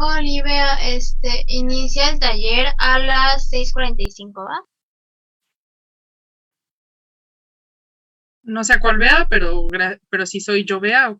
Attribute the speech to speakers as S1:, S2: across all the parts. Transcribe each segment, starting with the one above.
S1: Olivia, inicia el taller a las 6:45, ¿va?
S2: No sé a cuál vea, pero si soy yo vea.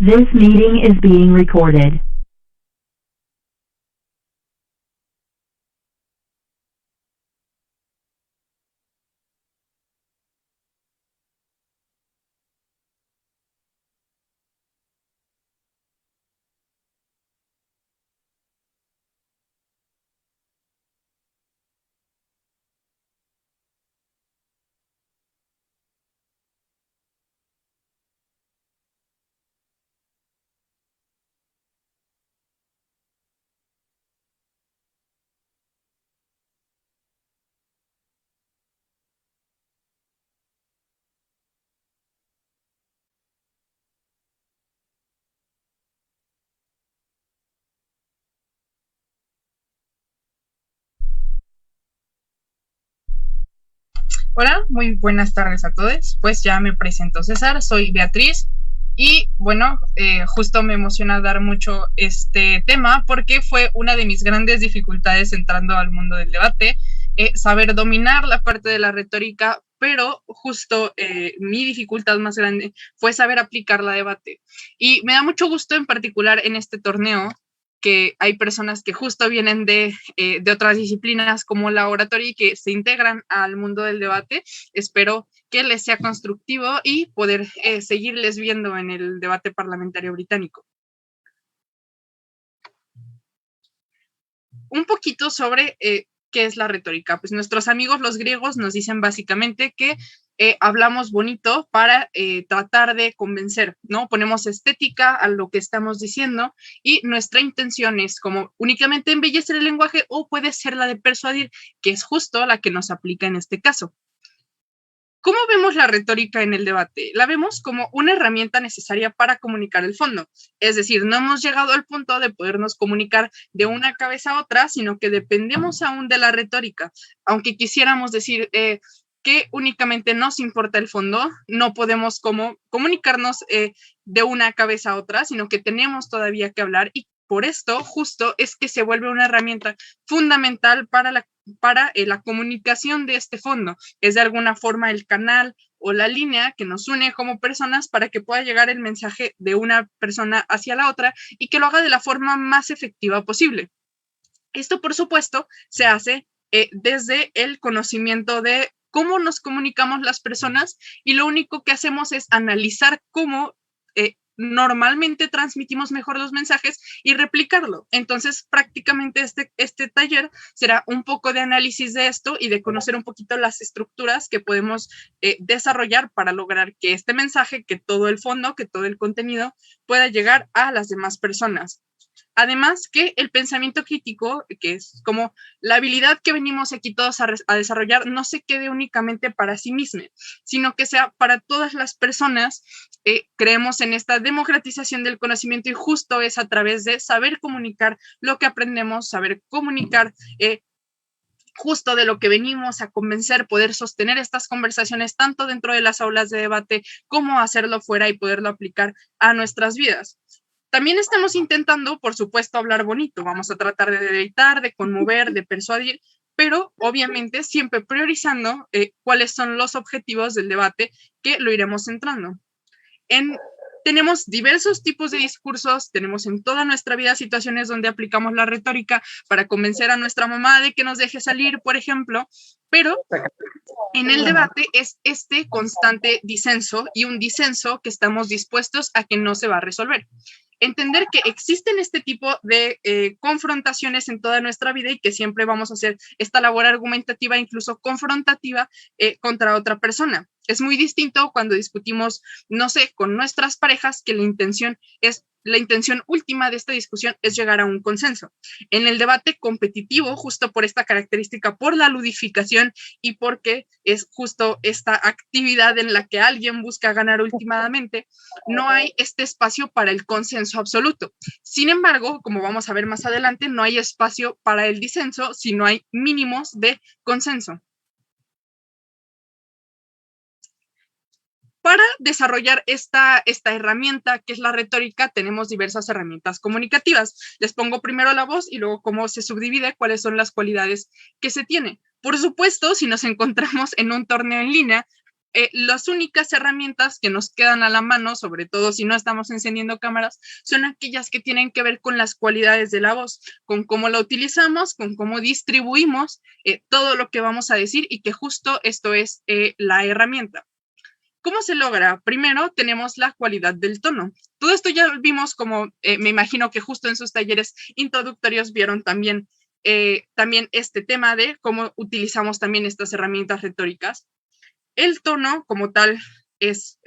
S3: This meeting is being recorded.
S2: Hola, muy buenas tardes a todos. Pues ya me presento, César, soy Beatriz y bueno, justo me emociona dar mucho este tema porque fue una de mis grandes dificultades entrando al mundo del debate, saber dominar la parte de la retórica, pero justo mi dificultad más grande fue saber aplicar la debate. Y me da mucho gusto en particular en este torneo que hay personas que justo vienen de otras disciplinas como la oratoria y que se integran al mundo del debate. Espero que les sea constructivo y poder seguirles viendo en el debate parlamentario británico. Un poquito sobre qué es la retórica. Pues nuestros amigos los griegos nos dicen básicamente que hablamos bonito para tratar de convencer, ¿no? Ponemos estética a lo que estamos diciendo y nuestra intención es como únicamente embellecer el lenguaje o puede ser la de persuadir, que es justo la que nos aplica en este caso. ¿Cómo vemos la retórica en el debate? La vemos como una herramienta necesaria para comunicar el fondo. Es decir, no hemos llegado al punto de podernos comunicar de una cabeza a otra, sino que dependemos aún de la retórica. Aunque quisiéramos decir que únicamente nos importa el fondo, no podemos como comunicarnos de una cabeza a otra, sino que tenemos todavía que hablar y por esto justo es que se vuelve una herramienta fundamental para la comunicación de este fondo. Es de alguna forma el canal o la línea que nos une como personas para que pueda llegar el mensaje de una persona hacia la otra y que lo haga de la forma más efectiva posible. Esto, por supuesto, se hace desde el conocimiento de cómo nos comunicamos las personas y lo único que hacemos es analizar cómo normalmente transmitimos mejor los mensajes y replicarlo. Entonces, prácticamente este taller será un poco de análisis de esto y de conocer un poquito las estructuras que podemos desarrollar para lograr que este mensaje, que todo el fondo, que todo el contenido pueda llegar a las demás personas. Además que el pensamiento crítico, que es como la habilidad que venimos aquí todos a desarrollar, no se quede únicamente para sí mismo, sino que sea para todas las personas. Creemos en esta democratización del conocimiento y justo es a través de saber comunicar lo que aprendemos, saber comunicar justo de lo que venimos a convencer, poder sostener estas conversaciones tanto dentro de las aulas de debate como hacerlo fuera y poderlo aplicar a nuestras vidas. También estamos intentando, por supuesto, hablar bonito. Vamos a tratar de deleitar, de conmover, de persuadir, pero obviamente siempre priorizando cuáles son los objetivos del debate que lo iremos centrando. Tenemos diversos tipos de discursos, tenemos en toda nuestra vida situaciones donde aplicamos la retórica para convencer a nuestra mamá de que nos deje salir, por ejemplo, pero en el debate es este constante disenso y un disenso que estamos dispuestos a que no se va a resolver. Entender que existen este tipo de confrontaciones en toda nuestra vida y que siempre vamos a hacer esta labor argumentativa, incluso confrontativa, contra otra persona. Es muy distinto cuando discutimos, no sé, con nuestras parejas, que la intención última de esta discusión es llegar a un consenso. En el debate competitivo, justo por esta característica, por la ludificación y porque es justo esta actividad en la que alguien busca ganar últimamente, no hay este espacio para el consenso absoluto. Sin embargo, como vamos a ver más adelante, no hay espacio para el disenso si no hay mínimos de consenso. Para desarrollar esta herramienta que es la retórica, tenemos diversas herramientas comunicativas. Les pongo primero la voz y luego cómo se subdivide, cuáles son las cualidades que se tiene. Por supuesto, si nos encontramos en un torneo en línea, las únicas herramientas que nos quedan a la mano, sobre todo si no estamos encendiendo cámaras, son aquellas que tienen que ver con las cualidades de la voz, con cómo la utilizamos, con cómo distribuimos todo lo que vamos a decir, y que justo esto es la herramienta. ¿Cómo se logra? Primero tenemos la cualidad del tono. Todo esto ya vimos, como me imagino que justo en sus talleres introductorios vieron también este tema de cómo utilizamos también estas herramientas retóricas. El tono como tal es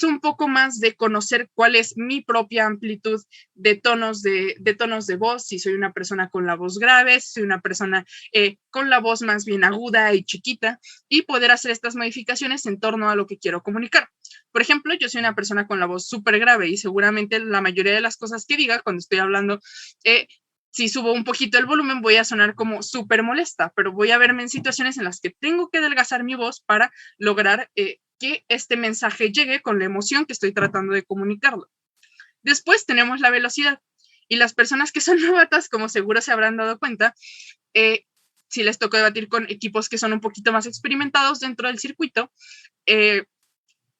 S2: un poco más de conocer cuál es mi propia amplitud de tonos de voz, si soy una persona con la voz grave, si soy una persona con la voz más bien aguda y chiquita, y poder hacer estas modificaciones en torno a lo que quiero comunicar. Por ejemplo, yo soy una persona con la voz súper grave y seguramente la mayoría de las cosas que diga cuando estoy hablando, si subo un poquito el volumen voy a sonar como súper molesta, pero voy a verme en situaciones en las que tengo que adelgazar mi voz para lograr que este mensaje llegue con la emoción que estoy tratando de comunicarlo. Después tenemos la velocidad, y las personas que son novatas, como seguro se habrán dado cuenta, si les tocó debatir con equipos que son un poquito más experimentados dentro del circuito,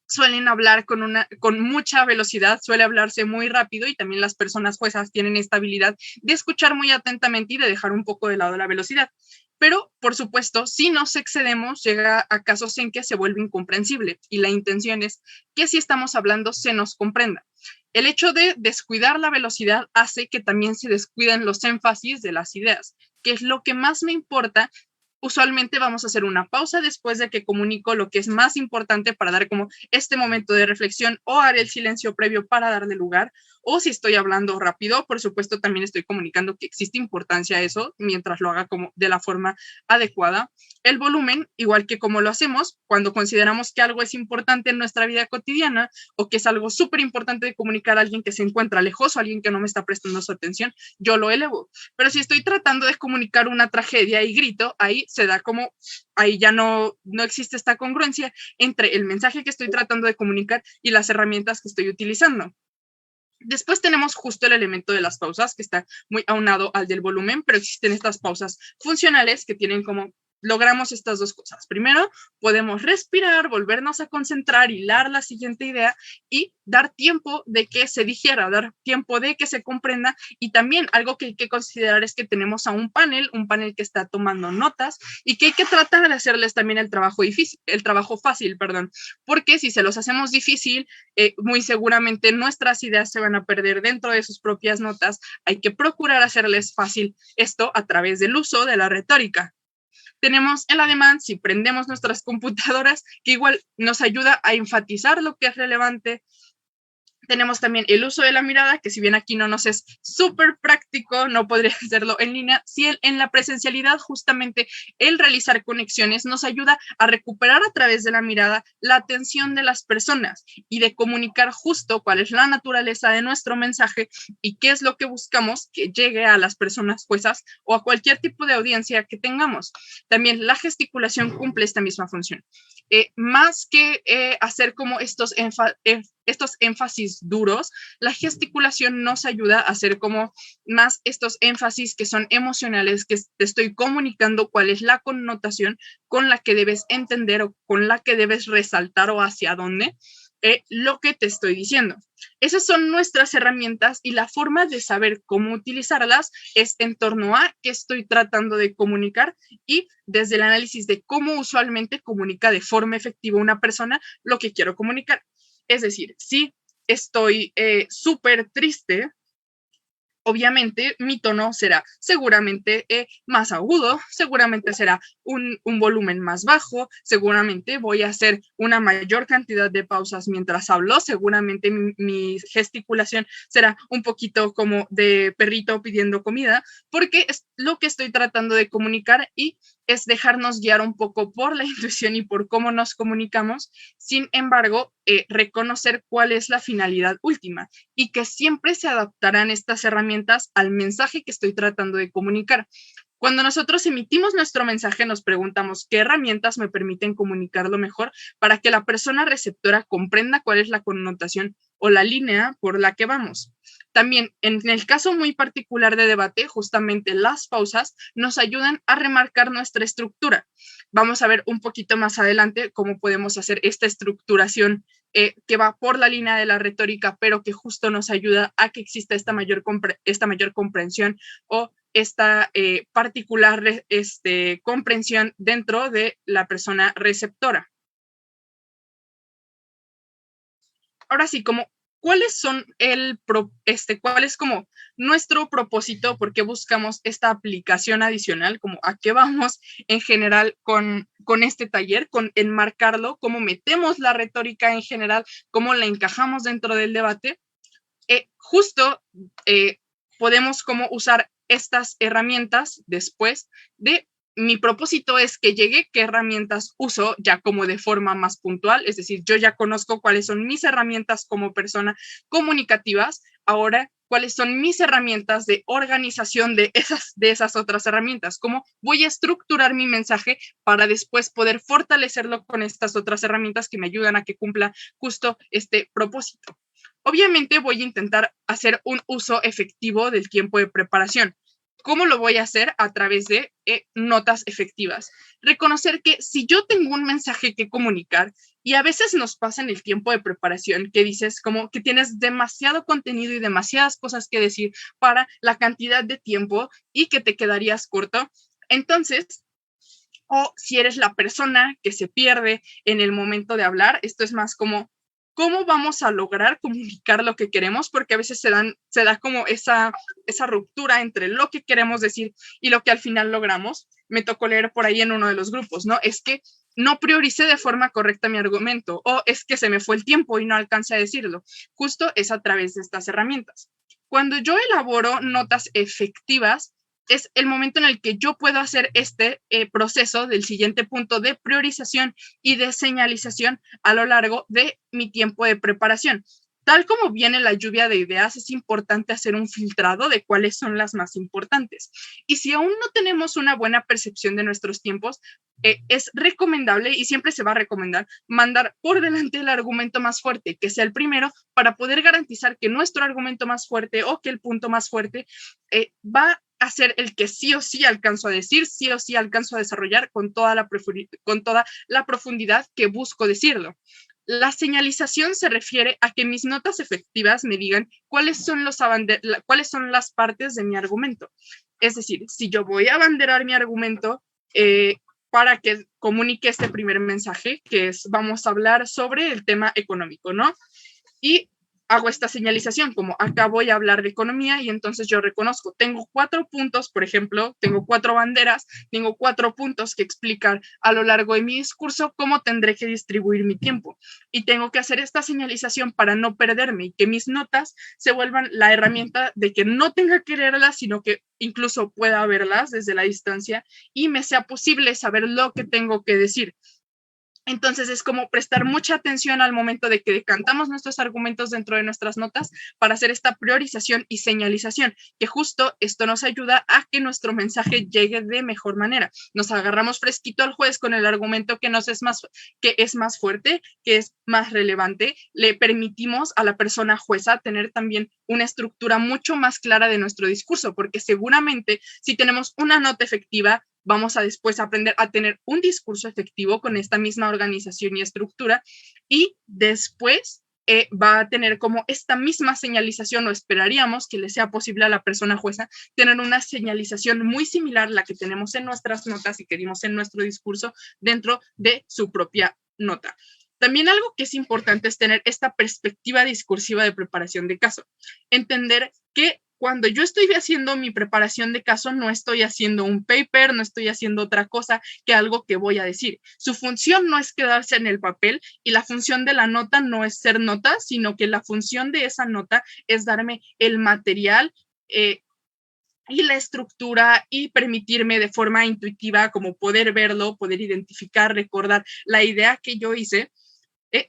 S2: suelen hablar con mucha velocidad, suele hablarse muy rápido, y también las personas juezas tienen esta habilidad de escuchar muy atentamente y de dejar un poco de lado la velocidad. Pero, por supuesto, si nos excedemos, llega a casos en que se vuelve incomprensible, y la intención es que si estamos hablando se nos comprenda. El hecho de descuidar la velocidad hace que también se descuiden los énfasis de las ideas, que es lo que más me importa. Usualmente vamos a hacer una pausa después de que comunico lo que es más importante para dar como este momento de reflexión, o haré el silencio previo para darle lugar. O si estoy hablando rápido, por supuesto, también estoy comunicando que existe importancia a eso mientras lo haga como de la forma adecuada. El volumen, igual que como lo hacemos cuando consideramos que algo es importante en nuestra vida cotidiana, o que es algo súper importante de comunicar a alguien que se encuentra lejos o a alguien que no me está prestando su atención, yo lo elevo. Pero si estoy tratando de comunicar una tragedia y grito, ahí se da como, ahí ya no existe esta congruencia entre el mensaje que estoy tratando de comunicar y las herramientas que estoy utilizando. Después tenemos justo el elemento de las pausas, que está muy aunado al del volumen, pero existen estas pausas funcionales que tienen como, logramos estas dos cosas. Primero, podemos respirar, volvernos a concentrar, hilar la siguiente idea y dar tiempo de que se digiera, dar tiempo de que se comprenda. Y también algo que hay que considerar es que tenemos a un panel que está tomando notas, y que hay que tratar de hacerles también el trabajo fácil, porque si se los hacemos difícil, muy seguramente nuestras ideas se van a perder dentro de sus propias notas. Hay que procurar hacerles fácil esto a través del uso de la retórica. Tenemos el ademán, si prendemos nuestras computadoras, que igual nos ayuda a enfatizar lo que es relevante. Tenemos también el uso de la mirada, que si bien aquí no nos es súper práctico, no podría hacerlo en línea, si en la presencialidad justamente el realizar conexiones nos ayuda a recuperar a través de la mirada la atención de las personas, y de comunicar justo cuál es la naturaleza de nuestro mensaje y qué es lo que buscamos que llegue a las personas juezas o a cualquier tipo de audiencia que tengamos. También la gesticulación cumple esta misma función. Más que hacer como estos énfasis duros, la gesticulación nos ayuda a hacer como más estos énfasis que son emocionales, que te estoy comunicando cuál es la connotación con la que debes entender o con la que debes resaltar, o hacia dónde lo que te estoy diciendo. Esas son nuestras herramientas, y la forma de saber cómo utilizarlas es en torno a qué estoy tratando de comunicar, y desde el análisis de cómo usualmente comunica de forma efectiva una persona lo que quiero comunicar. Es decir, si estoy súper triste, obviamente mi tono será seguramente más agudo, seguramente será un volumen más bajo, seguramente voy a hacer una mayor cantidad de pausas mientras hablo, seguramente mi gesticulación será un poquito como de perrito pidiendo comida, porque es lo que estoy tratando de comunicar, y es dejarnos guiar un poco por la intuición y por cómo nos comunicamos. Sin embargo, reconocer cuál es la finalidad última, y que siempre se adaptarán estas herramientas al mensaje que estoy tratando de comunicar. Cuando nosotros emitimos nuestro mensaje, nos preguntamos qué herramientas me permiten comunicarlo mejor para que la persona receptora comprenda cuál es la connotación o la línea por la que vamos. También, en el caso muy particular de debate, justamente las pausas nos ayudan a remarcar nuestra estructura. Vamos a ver un poquito más adelante cómo podemos hacer esta estructuración que va por la línea de la retórica, pero que justo nos ayuda a que exista esta mayor comprensión o esta particular comprensión dentro de la persona receptora. Ahora sí, ¿cuál es como nuestro propósito? ¿Por qué buscamos esta aplicación adicional? Como ¿a qué vamos en general con este taller? Con enmarcarlo, cómo metemos la retórica en general, cómo la encajamos dentro del debate. Podemos como usar estas herramientas después de mi propósito es que llegue qué herramientas uso ya como de forma más puntual, es decir, yo ya conozco cuáles son mis herramientas como persona comunicativas, ahora cuáles son mis herramientas de organización de esas otras herramientas, cómo voy a estructurar mi mensaje para después poder fortalecerlo con estas otras herramientas que me ayudan a que cumpla justo este propósito. Obviamente voy a intentar hacer un uso efectivo del tiempo de preparación. ¿Cómo lo voy a hacer? A través de notas efectivas. Reconocer que si yo tengo un mensaje que comunicar, y a veces nos pasa en el tiempo de preparación que dices como que tienes demasiado contenido y demasiadas cosas que decir para la cantidad de tiempo y que te quedarías corto. Entonces, o si eres la persona que se pierde en el momento de hablar, esto es más como ¿cómo vamos a lograr comunicar lo que queremos? Porque a veces se da como esa ruptura entre lo que queremos decir y lo que al final logramos. Me tocó leer por ahí en uno de los grupos, ¿no? Es que no prioricé de forma correcta mi argumento o es que se me fue el tiempo y no alcancé a decirlo. Justo es a través de estas herramientas. Cuando yo elaboro notas efectivas, es el momento en el que yo puedo hacer este proceso del siguiente punto de priorización y de señalización a lo largo de mi tiempo de preparación. Tal como viene la lluvia de ideas, es importante hacer un filtrado de cuáles son las más importantes. Y si aún no tenemos una buena percepción de nuestros tiempos, es recomendable y siempre se va a recomendar mandar por delante el argumento más fuerte, que sea el primero, para poder garantizar que nuestro argumento más fuerte o que el punto más fuerte va a ser el que sí o sí alcanzo a decir, sí o sí alcanzo a desarrollar con toda la profundidad que busco decirlo. La señalización se refiere a que mis notas efectivas me digan cuáles son las partes de mi argumento. Es decir, si yo voy a abanderar mi argumento para que comunique este primer mensaje, que es vamos a hablar sobre el tema económico, ¿no? Y hago esta señalización, como acá voy a hablar de economía y entonces yo reconozco, tengo 4 puntos, por ejemplo, tengo 4 banderas, tengo 4 puntos que explicar a lo largo de mi discurso cómo tendré que distribuir mi tiempo. Y tengo que hacer esta señalización para no perderme y que mis notas se vuelvan la herramienta de que no tenga que leerlas, sino que incluso pueda verlas desde la distancia y me sea posible saber lo que tengo que decir. Entonces es como prestar mucha atención al momento de que decantamos nuestros argumentos dentro de nuestras notas para hacer esta priorización y señalización, que justo esto nos ayuda a que nuestro mensaje llegue de mejor manera. Nos agarramos fresquito al juez con el argumento que es más fuerte, que es más relevante. Le permitimos a la persona jueza tener también una estructura mucho más clara de nuestro discurso, porque seguramente si tenemos una nota efectiva, vamos a después aprender a tener un discurso efectivo con esta misma organización y estructura y después va a tener como esta misma señalización o esperaríamos que le sea posible a la persona jueza tener una señalización muy similar a la que tenemos en nuestras notas y que dimos en nuestro discurso dentro de su propia nota. También algo que es importante es tener esta perspectiva discursiva de preparación de caso. Entender que cuando yo estoy haciendo mi preparación de caso, no estoy haciendo un paper, no estoy haciendo otra cosa que algo que voy a decir. Su función no es quedarse en el papel y la función de la nota no es ser nota, sino que la función de esa nota es darme el material y la estructura y permitirme de forma intuitiva como poder verlo, poder identificar, recordar la idea que yo hice.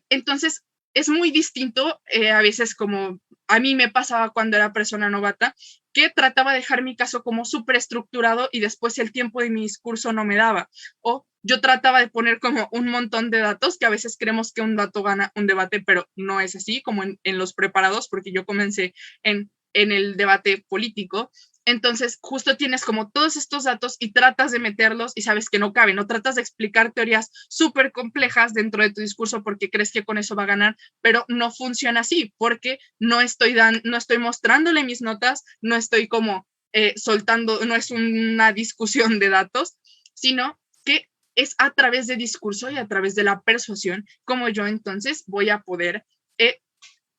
S2: Entonces, es muy distinto a veces como a mí me pasaba cuando era persona novata, que trataba de dejar mi caso como súper estructurado y después el tiempo de mi discurso no me daba. O yo trataba de poner como un montón de datos, que a veces creemos que un dato gana un debate, pero no es así, como en los preparados, porque yo comencé en el debate político. Entonces, justo tienes como todos estos datos y tratas de meterlos y sabes que no caben, o tratas de explicar teorías súper complejas dentro de tu discurso porque crees que con eso va a ganar, pero no funciona así, porque no estoy mostrándole mis notas, no estoy como soltando, no es una discusión de datos, sino que es a través de discurso y a través de la persuasión como yo entonces voy a poder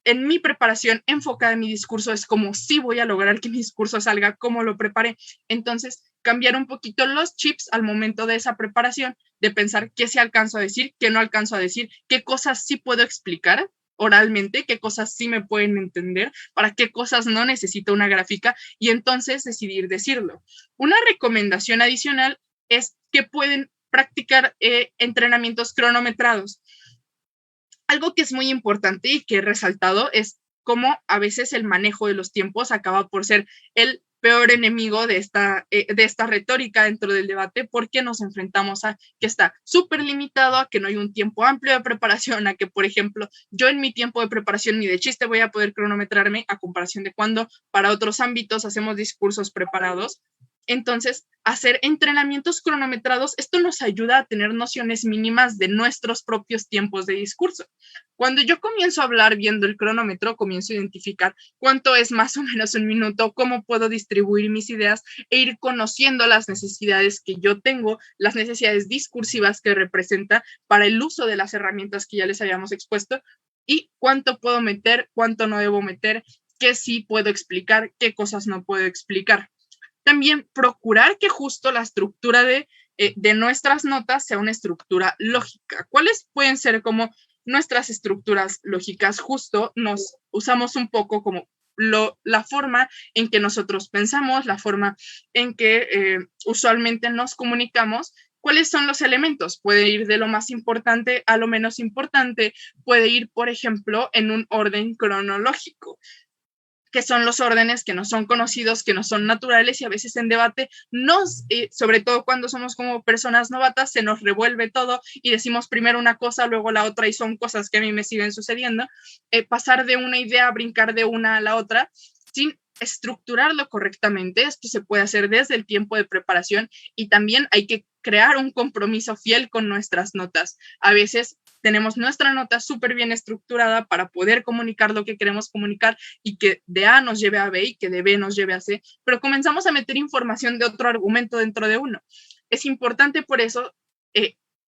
S2: en mi preparación enfocada en mi discurso es como si voy a lograr que mi discurso salga como lo preparé. Entonces, cambiar un poquito los chips al momento de esa preparación, de pensar qué sí alcanzo a decir, qué no alcanzo a decir, qué cosas sí puedo explicar oralmente, qué cosas sí me pueden entender, para qué cosas no necesito una gráfica y entonces decidir decirlo. Una recomendación adicional es que pueden practicar entrenamientos cronometrados. Algo que es muy importante y que he resaltado es cómo a veces el manejo de los tiempos acaba por ser el peor enemigo de esta retórica dentro del debate, porque nos enfrentamos a que está súper limitado, a que no hay un tiempo amplio de preparación, a que, por ejemplo, yo en mi tiempo de preparación ni de chiste voy a poder cronometrarme a comparación de cuando para otros ámbitos hacemos discursos preparados. Entonces, hacer entrenamientos cronometrados, esto nos ayuda a tener nociones mínimas de nuestros propios tiempos de discurso. Cuando yo comienzo a hablar viendo el cronómetro, comienzo a identificar cuánto es más o menos un minuto, cómo puedo distribuir mis ideas e ir conociendo las necesidades que yo tengo, las necesidades discursivas que representa para el uso de las herramientas que ya les habíamos expuesto y cuánto puedo meter, cuánto no debo meter, qué sí puedo explicar, qué cosas no puedo explicar. También procurar que justo la estructura de nuestras notas sea una estructura lógica. ¿Cuáles pueden ser como nuestras estructuras lógicas? Justo nos usamos un poco como la forma en que nosotros pensamos, la forma en que usualmente nos comunicamos. ¿Cuáles son los elementos? Puede ir de lo más importante a lo menos importante, puede ir, por ejemplo, en un orden cronológico, que son los órdenes que no son conocidos, que no son naturales y a veces en debate sobre todo cuando somos como personas novatas, se nos revuelve todo y decimos primero una cosa, luego la otra y son cosas que a mí me siguen sucediendo. Pasar de una idea a brincar de una a la otra sin estructurarlo correctamente, esto se puede hacer desde el tiempo de preparación y también hay que crear un compromiso fiel con nuestras notas. A veces tenemos nuestra nota súper bien estructurada para poder comunicar lo que queremos comunicar y que de A nos lleve a B y que de B nos lleve a C, pero comenzamos a meter información de otro argumento dentro de uno. Es importante por eso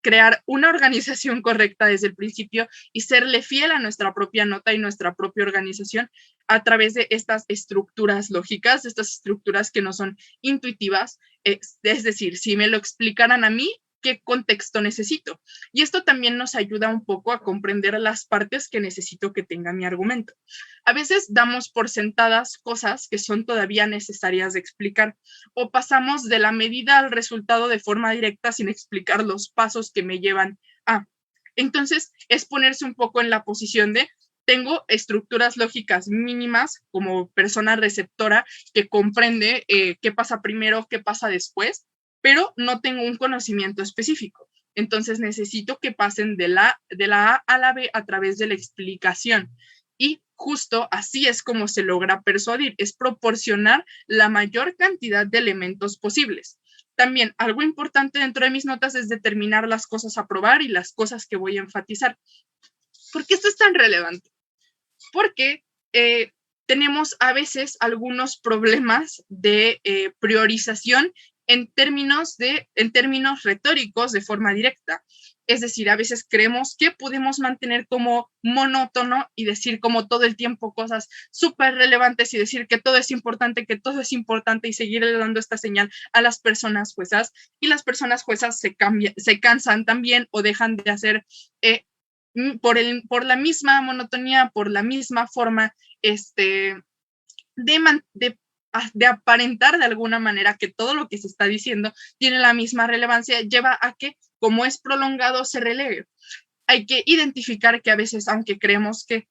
S2: crear una organización correcta desde el principio y serle fiel a nuestra propia nota y nuestra propia organización a través de estas estructuras lógicas, de estas estructuras que no son intuitivas. Es decir, si me lo explicaran a mí, ¿qué contexto necesito? Y esto también nos ayuda un poco a comprender las partes que necesito que tenga mi argumento. A veces damos por sentadas cosas que son todavía necesarias de explicar o pasamos de la medida al resultado de forma directa sin explicar los pasos que me llevan a. Entonces, es ponerse un poco en la posición de tengo estructuras lógicas mínimas como persona receptora que comprende qué pasa primero, qué pasa después, pero no tengo un conocimiento específico. Entonces necesito que pasen de la A a la B a través de la explicación. Y justo así es como se logra persuadir, es proporcionar la mayor cantidad de elementos posibles. También algo importante dentro de mis notas es determinar las cosas a probar y las cosas que voy a enfatizar. ¿Por qué esto es tan relevante? Porque tenemos a veces algunos problemas de priorización en términos retóricos de forma directa. Es decir, a veces creemos que podemos mantener como monótono y decir como todo el tiempo cosas súper relevantes y decir que todo es importante y seguir dando esta señal a las personas juezas. Y las personas juezas se cansan también o dejan de hacer por la misma monotonía, por la misma forma de aparentar de alguna manera que todo lo que se está diciendo tiene la misma relevancia, lleva a que, como es prolongado, se relegue. Hay que identificar que a veces, aunque creemos que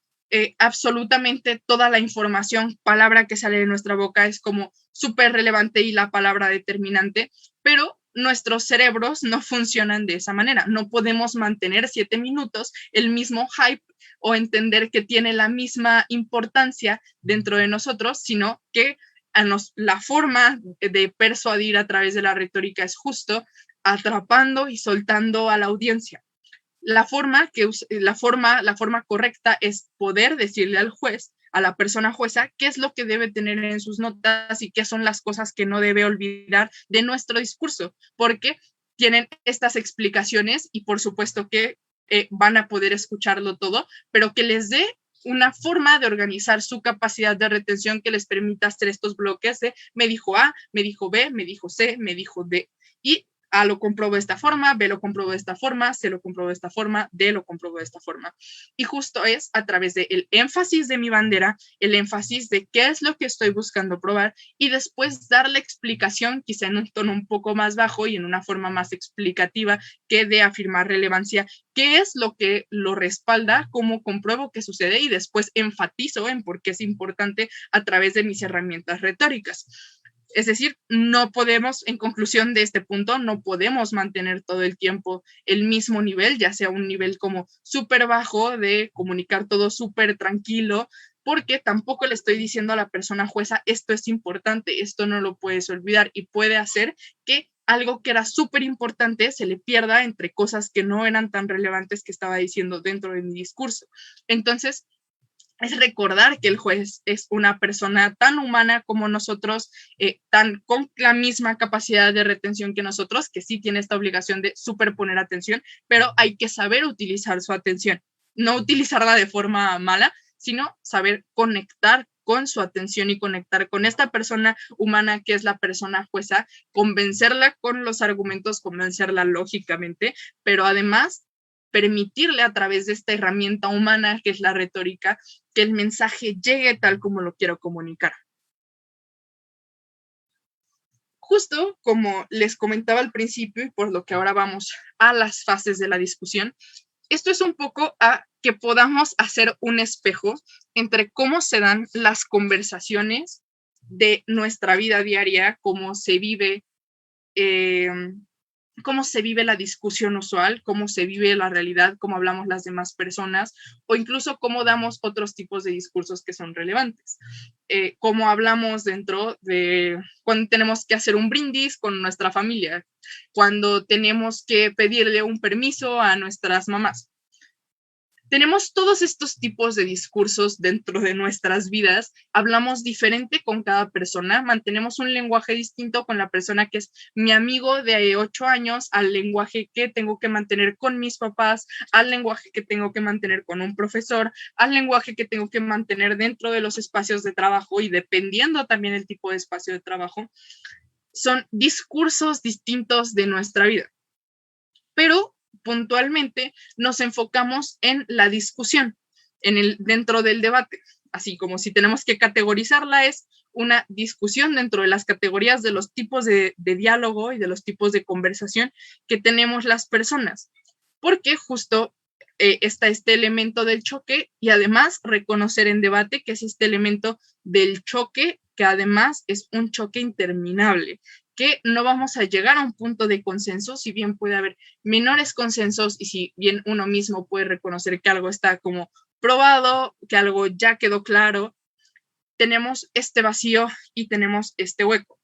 S2: absolutamente toda la información, palabra que sale de nuestra boca es como súper relevante y la palabra determinante, pero nuestros cerebros no funcionan de esa manera. No podemos mantener 7 minutos el mismo hype o entender que tiene la misma importancia dentro de nosotros, sino que la forma de persuadir a través de la retórica es justo atrapando y soltando a la audiencia. La forma correcta es poder decirle al juez, a la persona jueza, qué es lo que debe tener en sus notas y qué son las cosas que no debe olvidar de nuestro discurso, porque tienen estas explicaciones y por supuesto que van a poder escucharlo todo, pero que les dé una forma de organizar su capacidad de retención que les permita hacer estos bloques de me dijo A, me dijo B, me dijo C, me dijo D. Y A lo comprobó de esta forma, B lo comprobó de esta forma, C lo comprobó de esta forma, D lo comprobó de esta forma. Y justo es a través del énfasis de mi bandera, el énfasis de qué es lo que estoy buscando probar y después dar la explicación quizá en un tono un poco más bajo y en una forma más explicativa que de afirmar relevancia, qué es lo que lo respalda, cómo compruebo que sucede y después enfatizo en por qué es importante a través de mis herramientas retóricas. Es decir, no podemos, en conclusión de este punto, no podemos mantener todo el tiempo el mismo nivel, ya sea un nivel como súper bajo de comunicar todo súper tranquilo, porque tampoco le estoy diciendo a la persona jueza, esto es importante, esto no lo puedes olvidar y puede hacer que algo que era súper importante se le pierda entre cosas que no eran tan relevantes que estaba diciendo dentro de mi discurso. Entonces, es recordar que el juez es una persona tan humana como nosotros, tan con la misma capacidad de retención que nosotros, que sí tiene esta obligación de superponer atención, pero hay que saber utilizar su atención, no utilizarla de forma mala, sino saber conectar con su atención y conectar con esta persona humana que es la persona jueza, convencerla con los argumentos, convencerla lógicamente, pero además permitirle a través de esta herramienta humana que es la retórica, que el mensaje llegue tal como lo quiero comunicar. Justo como les comentaba al principio y por lo que ahora vamos a las fases de la discusión, esto es un poco a que podamos hacer un espejo entre cómo se dan las conversaciones de nuestra vida diaria, cómo se vive la discusión usual, cómo se vive la realidad, cómo hablamos las demás personas, o incluso cómo damos otros tipos de discursos que son relevantes. Cómo hablamos dentro de cuando tenemos que hacer un brindis con nuestra familia, cuando tenemos que pedirle un permiso a nuestras mamás. Tenemos todos estos tipos de discursos dentro de nuestras vidas, hablamos diferente con cada persona, mantenemos un lenguaje distinto con la persona que es mi amigo de 8 años, al lenguaje que tengo que mantener con mis papás, al lenguaje que tengo que mantener con un profesor, al lenguaje que tengo que mantener dentro de los espacios de trabajo y dependiendo también el tipo de espacio de trabajo, son discursos distintos de nuestra vida. Pero puntualmente nos enfocamos en la discusión, dentro del debate, así como si tenemos que categorizarla, es una discusión dentro de las categorías de los tipos de diálogo y de los tipos de conversación que tenemos las personas, porque justo está este elemento del choque y además reconocer en debate que es este elemento del choque que además es un choque interminable, que no vamos a llegar a un punto de consenso, si bien puede haber menores consensos y si bien uno mismo puede reconocer que algo está como probado, que algo ya quedó claro, tenemos este vacío y tenemos este hueco.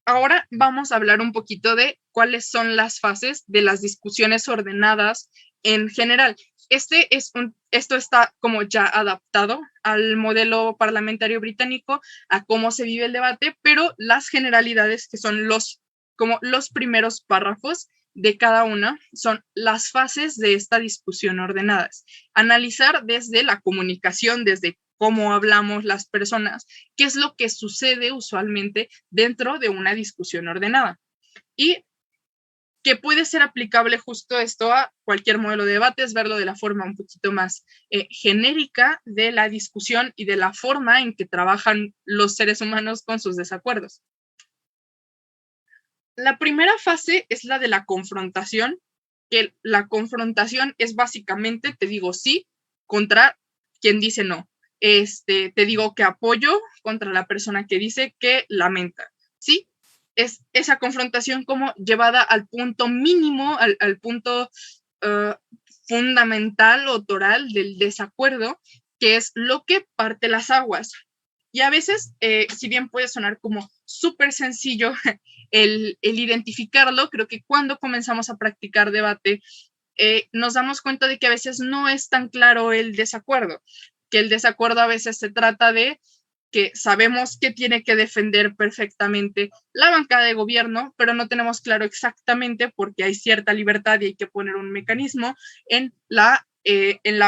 S2: Ahora vamos a hablar un poquito de cuáles son las fases de las discusiones ordenadas en general. Esto está como ya adaptado al modelo parlamentario británico, a cómo se vive el debate, pero las generalidades que son como los primeros párrafos de cada una son las fases de esta discusión ordenadas. Analizar desde la comunicación, desde cómo hablamos las personas, qué es lo que sucede usualmente dentro de una discusión ordenada. Y que puede ser aplicable justo esto a cualquier modelo de debate, es verlo de la forma un poquito más genérica de la discusión y de la forma en que trabajan los seres humanos con sus desacuerdos. La primera fase es la de la confrontación, que la confrontación es básicamente, te digo sí contra quien dice no. Te digo que apoyo contra la persona que dice que lamenta, ¿sí? Es esa confrontación como llevada al punto mínimo, al punto fundamental o toral del desacuerdo, que es lo que parte las aguas. Y a veces, si bien puede sonar como súper sencillo el identificarlo, creo que cuando comenzamos a practicar debate, nos damos cuenta de que a veces no es tan claro el desacuerdo, que el desacuerdo a veces se trata de que sabemos que tiene que defender perfectamente la bancada de gobierno, pero no tenemos claro exactamente porque hay cierta libertad y hay que poner un mecanismo en la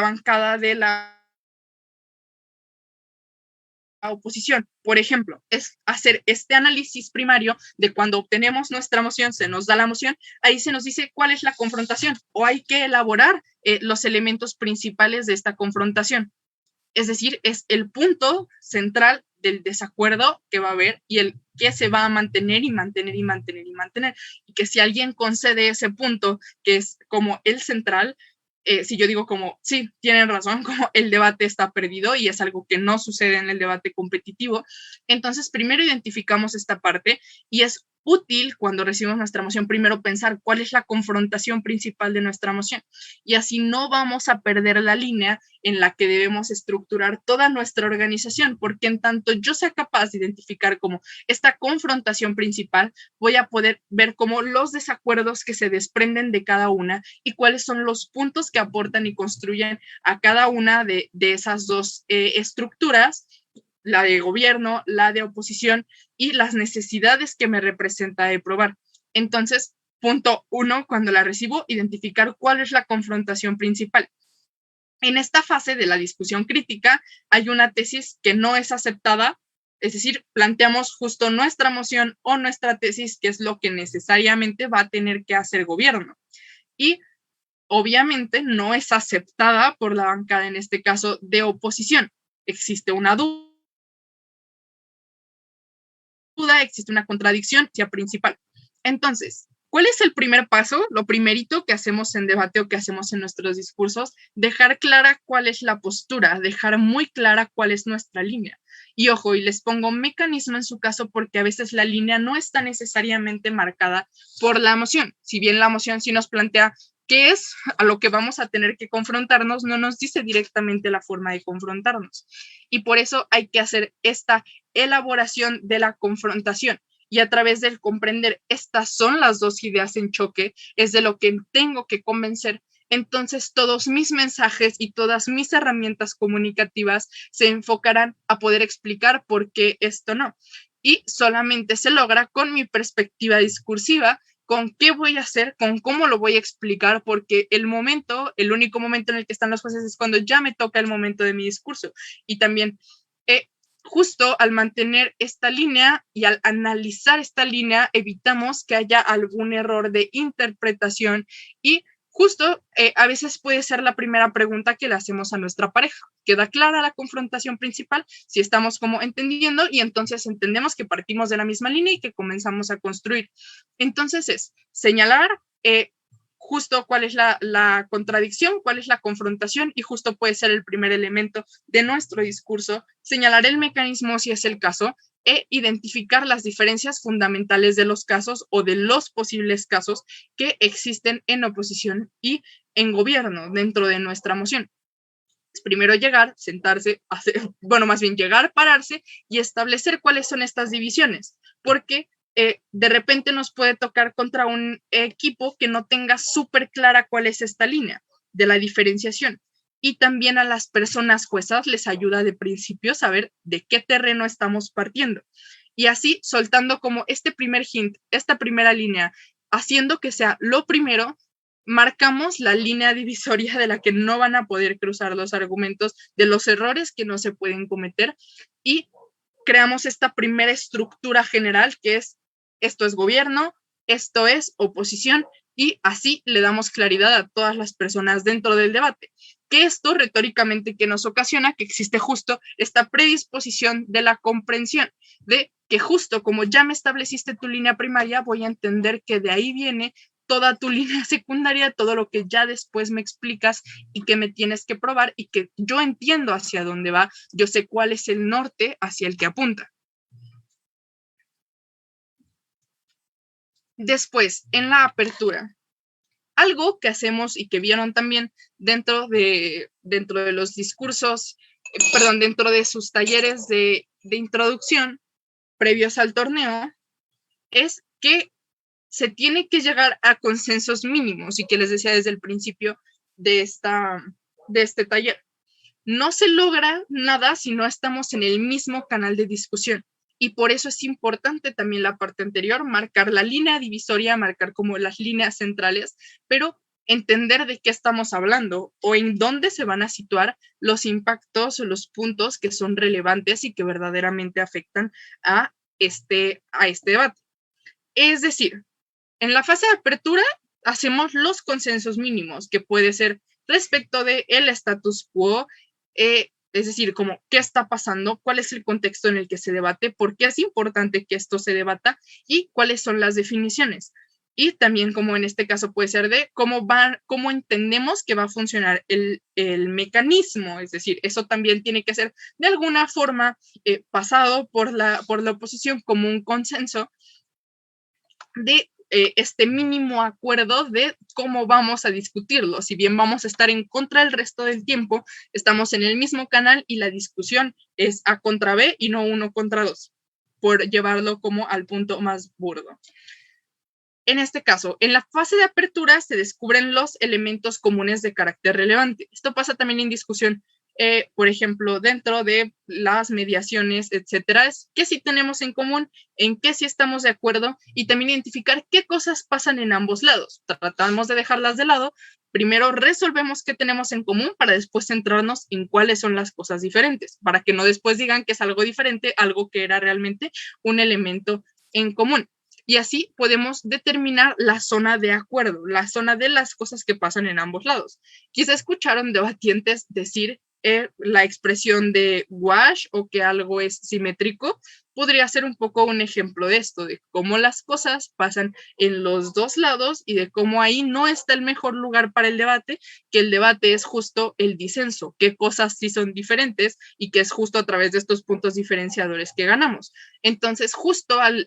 S2: bancada de la oposición. Por ejemplo, es hacer este análisis primario de cuando obtenemos nuestra moción, se nos da la moción, ahí se nos dice cuál es la confrontación o hay que elaborar los elementos principales de esta confrontación. Es decir, es el punto central del desacuerdo que va a haber y el que se va a mantener y mantener y mantener y mantener. Y que si alguien concede ese punto, que es como el central, si yo digo como, sí, tienen razón, como el debate está perdido y es algo que no sucede en el debate competitivo, entonces primero identificamos esta parte y es útil cuando recibimos nuestra moción primero pensar cuál es la confrontación principal de nuestra moción y así no vamos a perder la línea en la que debemos estructurar toda nuestra organización, porque en tanto yo sea capaz de identificar como esta confrontación principal, voy a poder ver como los desacuerdos que se desprenden de cada una y cuáles son los puntos que aportan y construyen a cada una de esas dos estructuras, la de gobierno, la de oposición y las necesidades que me representa de probar. Entonces, punto 1, cuando la recibo, identificar cuál es la confrontación principal. En esta fase de la discusión crítica hay una tesis que no es aceptada, es decir, planteamos justo nuestra moción o nuestra tesis, que es lo que necesariamente va a tener que hacer gobierno. Y obviamente no es aceptada por la bancada, en este caso, de oposición. Existe una duda, existe una contradicción principal. Entonces, ¿cuál es el primer paso? Lo primerito que hacemos en debate o que hacemos en nuestros discursos, dejar clara cuál es la postura, dejar muy clara cuál es nuestra línea. Y ojo, y les pongo un mecanismo en su caso porque a veces la línea no está necesariamente marcada por la moción. Si bien la moción sí nos plantea qué es a lo que vamos a tener que confrontarnos, no nos dice directamente la forma de confrontarnos. Y por eso hay que hacer esta elaboración de la confrontación. Y a través del comprender estas son las dos ideas en choque, es de lo que tengo que convencer. Entonces todos mis mensajes y todas mis herramientas comunicativas se enfocarán a poder explicar por qué esto no. Y solamente se logra con mi perspectiva discursiva, con qué voy a hacer, con cómo lo voy a explicar, porque el único momento en el que están los jueces es cuando ya me toca el momento de mi discurso. Y también justo al mantener esta línea y al analizar esta línea, evitamos que haya algún error de interpretación y justo a veces puede ser la primera pregunta que le hacemos a nuestra pareja. ¿Queda clara la confrontación principal? Si estamos como entendiendo y entonces entendemos que partimos de la misma línea y que comenzamos a construir. Entonces es señalar justo cuál es la contradicción, cuál es la confrontación y justo puede ser el primer elemento de nuestro discurso, señalar el mecanismo si es el caso e identificar las diferencias fundamentales de los casos o de los posibles casos que existen en oposición y en gobierno dentro de nuestra moción. Es primero llegar, sentarse, llegar, pararse y establecer cuáles son estas divisiones, porque de repente nos puede tocar contra un equipo que no tenga súper clara cuál es esta línea de la diferenciación. Y también a las personas juezas les ayuda de principio saber de qué terreno estamos partiendo. Y así, soltando como este primer hint, esta primera línea, haciendo que sea lo primero, marcamos la línea divisoria de la que no van a poder cruzar los argumentos, de los errores que no se pueden cometer y creamos esta primera estructura general que es esto es gobierno, esto es oposición y así le damos claridad a todas las personas dentro del debate. Que esto retóricamente que nos ocasiona que existe justo esta predisposición de la comprensión, de que justo como ya me estableciste tu línea primaria, voy a entender que de ahí viene toda tu línea secundaria, todo lo que ya después me explicas y que me tienes que probar y que yo entiendo hacia dónde va, yo sé cuál es el norte hacia el que apunta. Después, en la apertura, algo que hacemos y que vieron también dentro de los discursos, dentro de sus talleres de introducción previos al torneo, es que se tiene que llegar a consensos mínimos, y que les decía desde el principio de este taller. No se logra nada si no estamos en el mismo canal de discusión. Y por eso es importante también la parte anterior, marcar la línea divisoria, marcar como las líneas centrales, pero entender de qué estamos hablando o en dónde se van a situar los impactos o los puntos que son relevantes y que verdaderamente afectan a este debate. Es decir, en la fase de apertura hacemos los consensos mínimos, que puede ser respecto del status quo, es decir, como qué está pasando, cuál es el contexto en el que se debate, por qué es importante que esto se debata y cuáles son las definiciones. Y también, como en este caso puede ser de cómo entendemos que va a funcionar el mecanismo, es decir, eso también tiene que ser de alguna forma pasado por la oposición como un consenso de este mínimo acuerdo de cómo vamos a discutirlo. Si bien vamos a estar en contra el resto del tiempo, estamos en el mismo canal y la discusión es A contra B y no 1 contra 2, por llevarlo como al punto más burdo. En este caso, en la fase de apertura se descubren los elementos comunes de carácter relevante. Esto pasa también en discusión, por ejemplo, dentro de las mediaciones, etcétera, es qué sí tenemos en común, en qué sí estamos de acuerdo, y también identificar qué cosas pasan en ambos lados. Tratamos de dejarlas de lado. Primero resolvemos qué tenemos en común para después centrarnos en cuáles son las cosas diferentes, para que no después digan que es algo diferente, algo que era realmente un elemento en común. Y así podemos determinar la zona de acuerdo, la zona de las cosas que pasan en ambos lados. Quizá escucharon debatientes decir la expresión de wash o que algo es simétrico. Podría ser un poco un ejemplo de esto, de cómo las cosas pasan en los dos lados y de cómo ahí no está el mejor lugar para el debate, que el debate es justo el disenso, qué cosas sí son diferentes y que es justo a través de estos puntos diferenciadores que ganamos. Entonces, justo al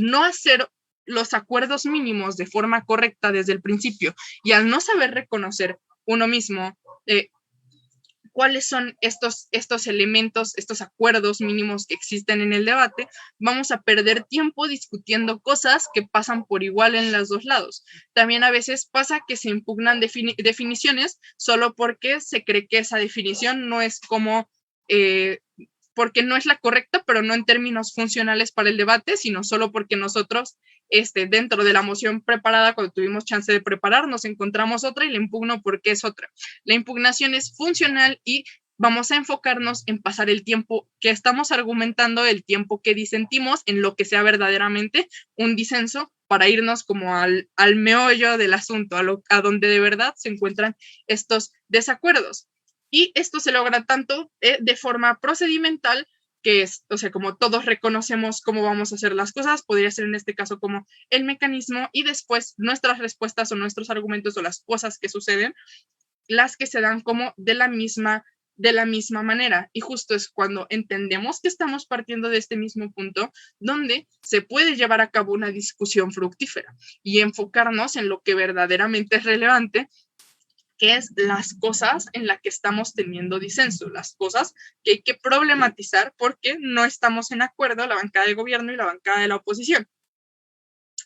S2: no hacer los acuerdos mínimos de forma correcta desde el principio y al no saber reconocer uno mismo cuáles son estos elementos, estos acuerdos mínimos que existen en el debate, vamos a perder tiempo discutiendo cosas que pasan por igual en los dos lados. También a veces pasa que se impugnan definiciones solo porque se cree que esa definición no es como, porque no es la correcta, pero no en términos funcionales para el debate, sino solo porque nosotros dentro de la moción preparada, cuando tuvimos chance de preparar, nos encontramos otra y la impugno porque es otra. La impugnación es funcional y vamos a enfocarnos en pasar el tiempo que estamos argumentando, el tiempo que disentimos, en lo que sea verdaderamente un disenso, para irnos como al meollo del asunto, a donde de verdad se encuentran estos desacuerdos. Y esto se logra tanto de forma procedimental, que es, o sea, como todos reconocemos cómo vamos a hacer las cosas, podría ser en este caso como el mecanismo, y después nuestras respuestas o nuestros argumentos o las cosas que suceden, las que se dan como de la misma manera. Y justo es cuando entendemos que estamos partiendo de este mismo punto, donde se puede llevar a cabo una discusión fructífera y enfocarnos en lo que verdaderamente es relevante, que es las cosas en las que estamos teniendo disenso, las cosas que hay que problematizar porque no estamos en acuerdo la bancada de gobierno y la bancada de la oposición.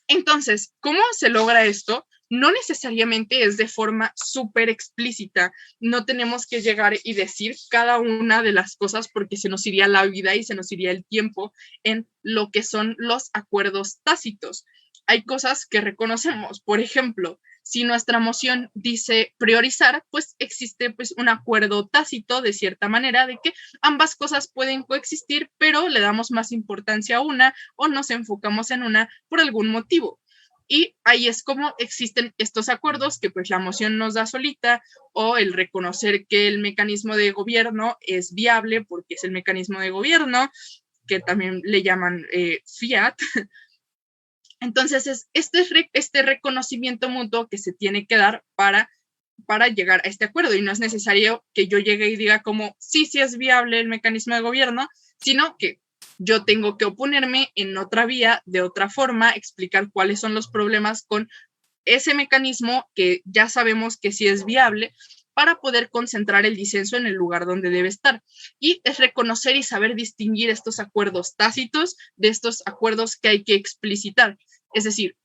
S2: Entonces, ¿cómo se logra esto? No necesariamente es de forma súper explícita. No tenemos que llegar y decir cada una de las cosas porque se nos iría la vida y se nos iría el tiempo en lo que son los acuerdos tácitos. Hay cosas que reconocemos. Por ejemplo, si nuestra moción dice priorizar, pues existe pues un acuerdo tácito de cierta manera de que ambas cosas pueden coexistir, pero le damos más importancia a una o nos enfocamos en una por algún motivo. Y ahí es como existen estos acuerdos que pues la moción nos da solita, o el reconocer que el mecanismo de gobierno es viable porque es el mecanismo de gobierno, que también le llaman fiat. Entonces, es este reconocimiento mutuo que se tiene que dar para llegar a este acuerdo, y no es necesario que yo llegue y diga como sí es viable el mecanismo de gobierno, sino que yo tengo que oponerme en otra vía, de otra forma, explicar cuáles son los problemas con ese mecanismo que ya sabemos que sí es viable, para poder concentrar el disenso en el lugar donde debe estar. Y es reconocer y saber distinguir estos acuerdos tácitos de estos acuerdos que hay que explicitar. Es decir,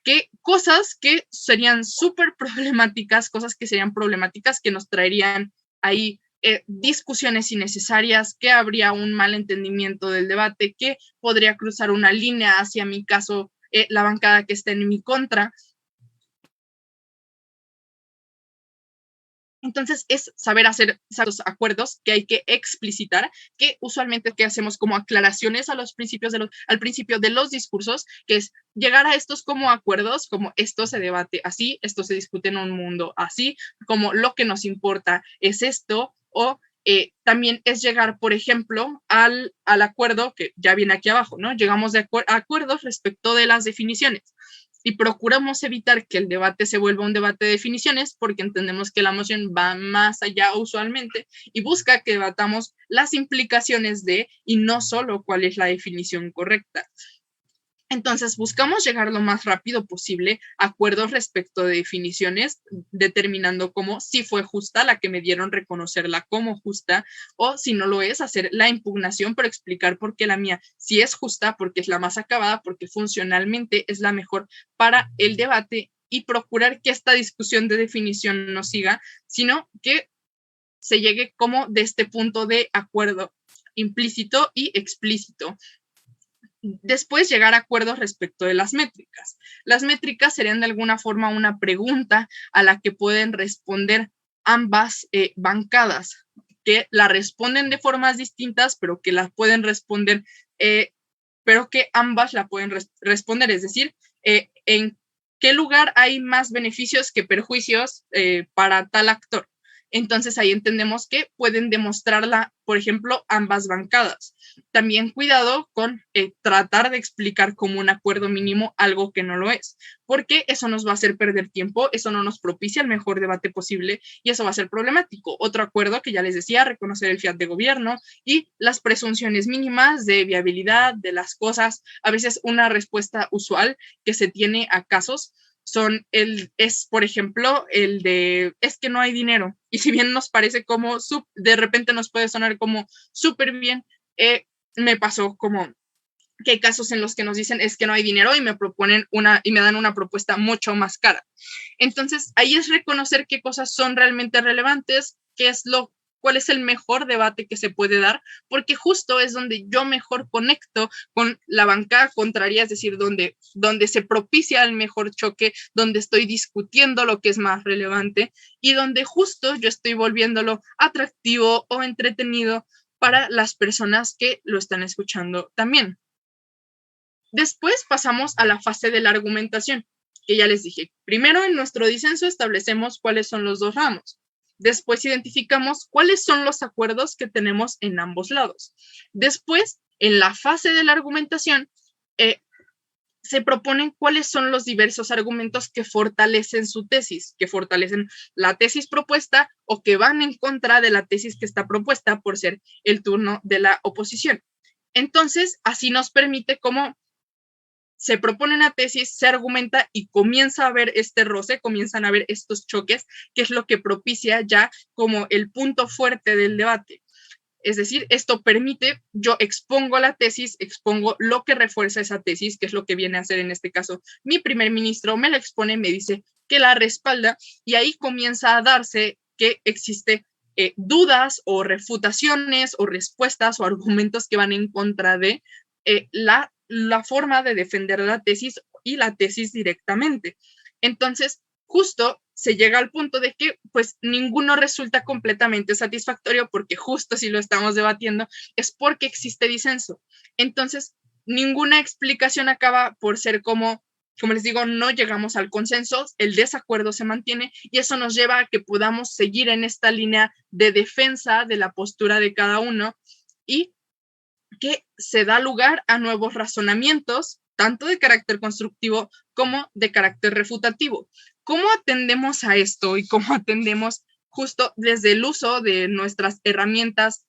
S2: que cosas que serían súper problemáticas, que nos traerían ahí discusiones innecesarias, que habría un mal entendimiento del debate, que podría cruzar una línea hacia mi caso, la bancada que esté en mi contra. Entonces, es saber hacer esos acuerdos que hay que explicitar, que usualmente que hacemos como aclaraciones a los principios al principio de los discursos, que es llegar a estos como acuerdos, como esto se debate así, esto se discute en un mundo así, como lo que nos importa es esto, o también es llegar, por ejemplo, al acuerdo que ya viene aquí abajo, ¿no? Llegamos a acuerdos respecto de las definiciones. Y procuramos evitar que el debate se vuelva un debate de definiciones, porque entendemos que la moción va más allá usualmente y busca que debatamos las implicaciones de, y no solo cuál es la definición correcta. Entonces, buscamos llegar lo más rápido posible a acuerdos respecto de definiciones, determinando cómo si fue justa la que me dieron, reconocerla como justa, o si no lo es, hacer la impugnación, pero explicar por qué la mía sí es justa, porque es la más acabada, porque funcionalmente es la mejor para el debate, y procurar que esta discusión de definición no siga, sino que se llegue como de este punto de acuerdo implícito y explícito. Después, llegar a acuerdos respecto de las métricas. Las métricas serían de alguna forma una pregunta a la que pueden responder ambas bancadas, que la responden de formas distintas, pero que la pueden responder, pero que ambas la pueden responder. Es decir, en qué lugar hay más beneficios que perjuicios para tal actor. Entonces ahí entendemos que pueden demostrarla, por ejemplo, ambas bancadas. También cuidado con tratar de explicar como un acuerdo mínimo algo que no lo es, porque eso nos va a hacer perder tiempo, eso no nos propicia el mejor debate posible y eso va a ser problemático. Otro acuerdo que ya les decía, reconocer el fiat de gobierno y las presunciones mínimas de viabilidad de las cosas. A veces una respuesta usual que se tiene a casos es, por ejemplo, el de, es que no hay dinero. Y si bien nos parece como, de repente nos puede sonar como súper bien, me pasó como que hay casos en los que nos dicen es que no hay dinero y me proponen y me dan una propuesta mucho más cara. Entonces, ahí es reconocer qué cosas son realmente relevantes, cuál es el mejor debate que se puede dar, porque justo es donde yo mejor conecto con la bancada contraria, es decir, donde se propicia el mejor choque, donde estoy discutiendo lo que es más relevante y donde justo yo estoy volviéndolo atractivo o entretenido para las personas que lo están escuchando también. Después pasamos a la fase de la argumentación, que ya les dije. Primero, en nuestro disenso establecemos cuáles son los dos ramos. Después identificamos cuáles son los acuerdos que tenemos en ambos lados. Después, en la fase de la argumentación, se proponen cuáles son los diversos argumentos que fortalecen su tesis, que fortalecen la tesis propuesta o que van en contra de la tesis que está propuesta por ser el turno de la oposición. Entonces, así nos permite cómo se propone una tesis, se argumenta y comienza a haber este roce, comienzan a haber estos choques, que es lo que propicia ya como el punto fuerte del debate. Es decir, esto permite, yo expongo la tesis, expongo lo que refuerza esa tesis, que es lo que viene a hacer en este caso mi primer ministro, me la expone, me dice que la respalda y ahí comienza a darse que existe dudas o refutaciones o respuestas o argumentos que van en contra de la forma de defender la tesis y la tesis directamente. Entonces, justo se llega al punto de que pues ninguno resulta completamente satisfactorio porque justo si lo estamos debatiendo es porque existe disenso. Entonces, ninguna explicación acaba por ser como les digo, no llegamos al consenso, el desacuerdo se mantiene y eso nos lleva a que podamos seguir en esta línea de defensa de la postura de cada uno y que se da lugar a nuevos razonamientos tanto de carácter constructivo como de carácter refutativo. ¿Cómo atendemos a esto y cómo atendemos justo desde el uso de nuestras herramientas?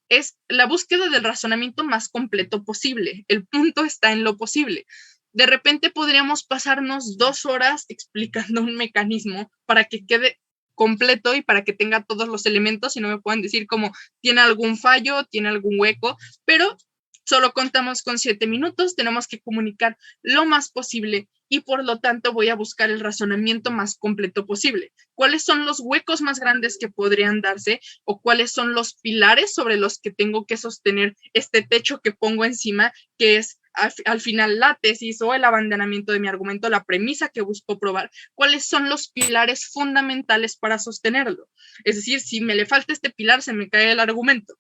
S2: Es la búsqueda del razonamiento más completo posible. El punto está en lo posible. De repente podríamos pasarnos 2 horas explicando un mecanismo para que quede completo y para que tenga todos los elementos y no me puedan decir como tiene algún fallo, tiene algún hueco, pero solo contamos con 7 minutos, tenemos que comunicar lo más posible y por lo tanto voy a buscar el razonamiento más completo posible. ¿Cuáles son los huecos más grandes que podrían darse o cuáles son los pilares sobre los que tengo que sostener este techo que pongo encima, que es al final la tesis o el abandonamiento de mi argumento, la premisa que busco probar? ¿Cuáles son los pilares fundamentales para sostenerlo? Es decir, si me le falta este pilar, se me cae el argumento.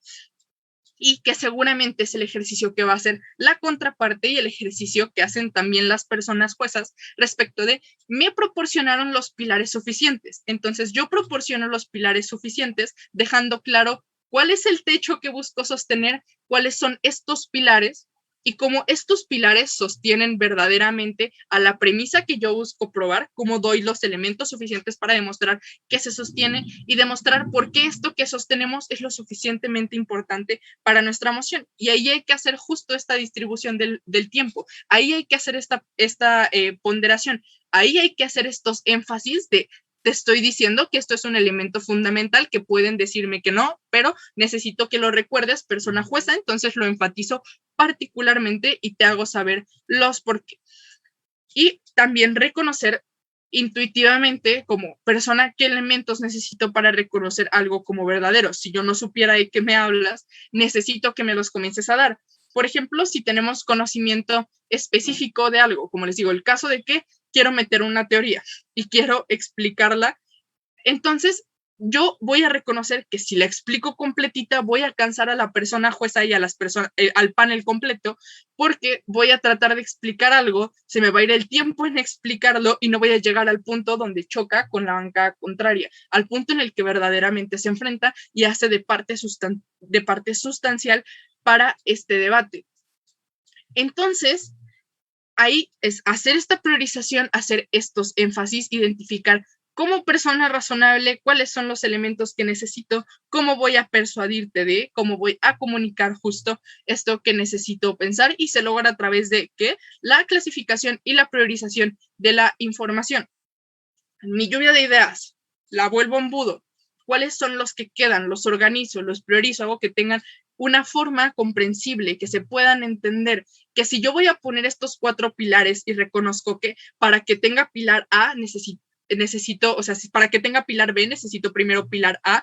S2: Y que seguramente es el ejercicio que va a hacer la contraparte y el ejercicio que hacen también las personas juezas respecto de me proporcionaron los pilares suficientes. Entonces yo proporciono los pilares suficientes dejando claro cuál es el techo que busco sostener, cuáles son estos pilares y cómo estos pilares sostienen verdaderamente a la premisa que yo busco probar, cómo doy los elementos suficientes para demostrar que se sostiene y demostrar por qué esto que sostenemos es lo suficientemente importante para nuestra moción. Y ahí hay que hacer justo esta distribución del tiempo, ahí hay que hacer esta ponderación, ahí hay que hacer estos énfasis de te estoy diciendo que esto es un elemento fundamental que pueden decirme que no, pero necesito que lo recuerdes, persona jueza, entonces lo enfatizo particularmente y te hago saber los por qué. Y también reconocer intuitivamente como persona qué elementos necesito para reconocer algo como verdadero. Si yo no supiera de qué me hablas, necesito que me los comiences a dar. Por ejemplo, si tenemos conocimiento específico de algo, como les digo, el caso de que quiero meter una teoría y quiero explicarla, entonces yo voy a reconocer que si la explico completita voy a alcanzar a la persona jueza y a las personas, al panel completo, porque voy a tratar de explicar algo, se me va a ir el tiempo en explicarlo y no voy a llegar al punto donde choca con la bancada contraria, al punto en el que verdaderamente se enfrenta y hace de parte sustancial para este debate. Entonces, ahí es hacer esta priorización, hacer estos énfasis, identificar como persona razonable cuáles son los elementos que necesito, cómo voy a persuadirte de, cómo voy a comunicar justo esto que necesito pensar y se logra a través de ¿qué? La clasificación y la priorización de la información. Mi lluvia de ideas, la vuelvo embudo. ¿Cuáles son los que quedan? Los organizo, los priorizo, hago que tengan una forma comprensible, que se puedan entender, que si yo voy a poner estos 4 pilares y reconozco que para que tenga pilar A necesito, o sea, para que tenga pilar B necesito primero pilar A,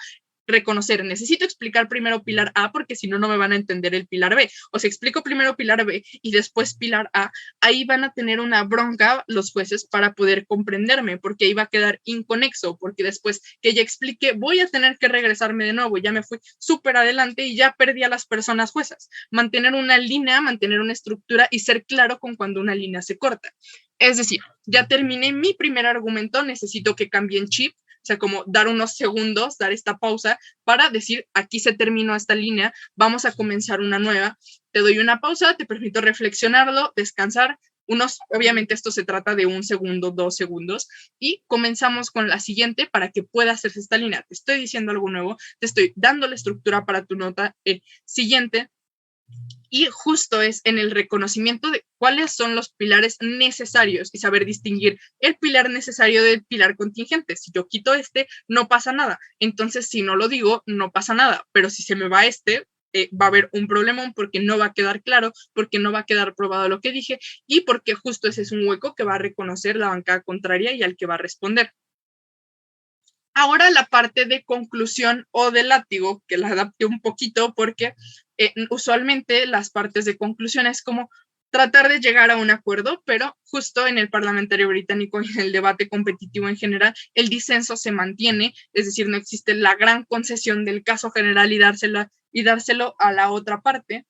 S2: reconocer, necesito explicar primero pilar A porque si no, no me van a entender el pilar B. O si explico primero pilar B y después pilar A, ahí van a tener una bronca los jueces para poder comprenderme porque ahí va a quedar inconexo, porque después que ya expliqué voy a tener que regresarme de nuevo, ya me fui súper adelante y ya perdí a las personas juezas. Mantener una línea, mantener una estructura y ser claro con cuando una línea se corta. Es decir, ya terminé mi primer argumento, necesito que cambien chip, o sea, como dar unos segundos, dar esta pausa para decir, aquí se terminó esta línea, vamos a comenzar una nueva. Te doy una pausa, te permito reflexionarlo, descansar, obviamente esto se trata de 1 segundo, 2 segundos, y comenzamos con la siguiente para que pueda hacerse esta línea. Te estoy diciendo algo nuevo, te estoy dando la estructura para tu nota siguiente. Y justo es en el reconocimiento de cuáles son los pilares necesarios y saber distinguir el pilar necesario del pilar contingente. Si yo quito no pasa nada. Entonces, si no lo digo, no pasa nada. Pero si se me va va a haber un problemón porque no va a quedar claro, porque no va a quedar probado lo que dije y porque justo ese es un hueco que va a reconocer la bancada contraria y al que va a responder. Ahora la parte de conclusión o de látigo, que la adapté un poquito porque usualmente las partes de conclusión es como tratar de llegar a un acuerdo, pero justo en el parlamentario británico y en el debate competitivo en general, el disenso se mantiene, es decir, no existe la gran concesión del caso general y dárselo a la otra parte,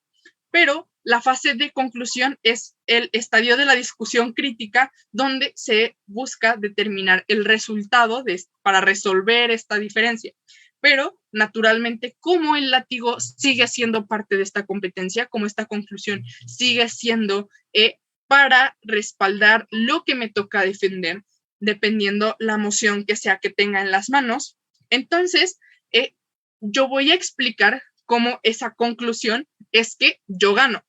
S2: pero la fase de conclusión es el estadio de la discusión crítica donde se busca determinar el resultado para resolver esta diferencia. Pero, naturalmente, como el látigo sigue siendo parte de esta competencia, como esta conclusión sigue siendo para respaldar lo que me toca defender, dependiendo la moción que sea que tenga en las manos. Entonces, yo voy a explicar cómo esa conclusión es que yo gano.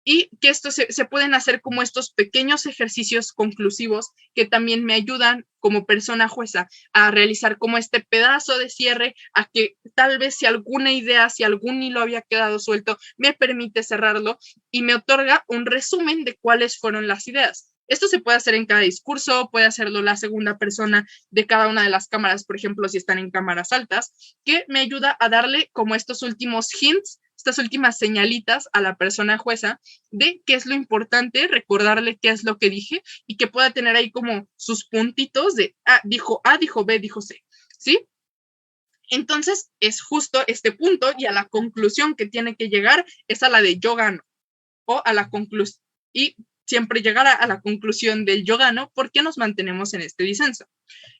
S2: Y que esto se pueden hacer como estos pequeños ejercicios conclusivos que también me ayudan como persona jueza a realizar como este pedazo de cierre, a que tal vez si alguna idea, si algún hilo había quedado suelto, me permite cerrarlo y me otorga un resumen de cuáles fueron las ideas. Esto se puede hacer en cada discurso, puede hacerlo la segunda persona de cada una de las cámaras, por ejemplo, si están en cámaras altas, que me ayuda a darle como estos últimos hints, estas últimas señalitas a la persona jueza de qué es lo importante, recordarle qué es lo que dije y que pueda tener ahí como sus puntitos de dijo A, dijo B, dijo C, ¿sí? Entonces es justo este punto y a la conclusión que tiene que llegar es a la de yo gano o a la conclusión y siempre llegar a la conclusión del yo gano porque nos mantenemos en este disenso.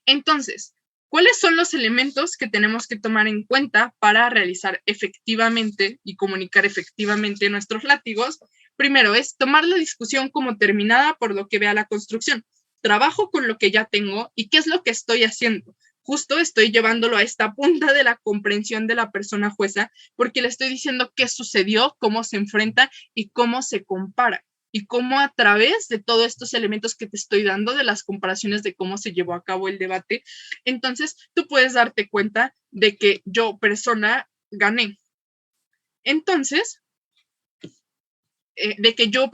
S2: Entonces, ¿cuáles son los elementos que tenemos que tomar en cuenta para realizar efectivamente y comunicar efectivamente nuestros látigos? Primero es tomar la discusión como terminada por lo que vea la construcción. Trabajo con lo que ya tengo y qué es lo que estoy haciendo. Justo estoy llevándolo a esta punta de la comprensión de la persona jueza porque le estoy diciendo qué sucedió, cómo se enfrenta y cómo se compara. Y cómo a través de todos estos elementos que te estoy dando, de las comparaciones de cómo se llevó a cabo el debate, entonces tú puedes darte cuenta de que yo, persona, gané. Entonces, de que yo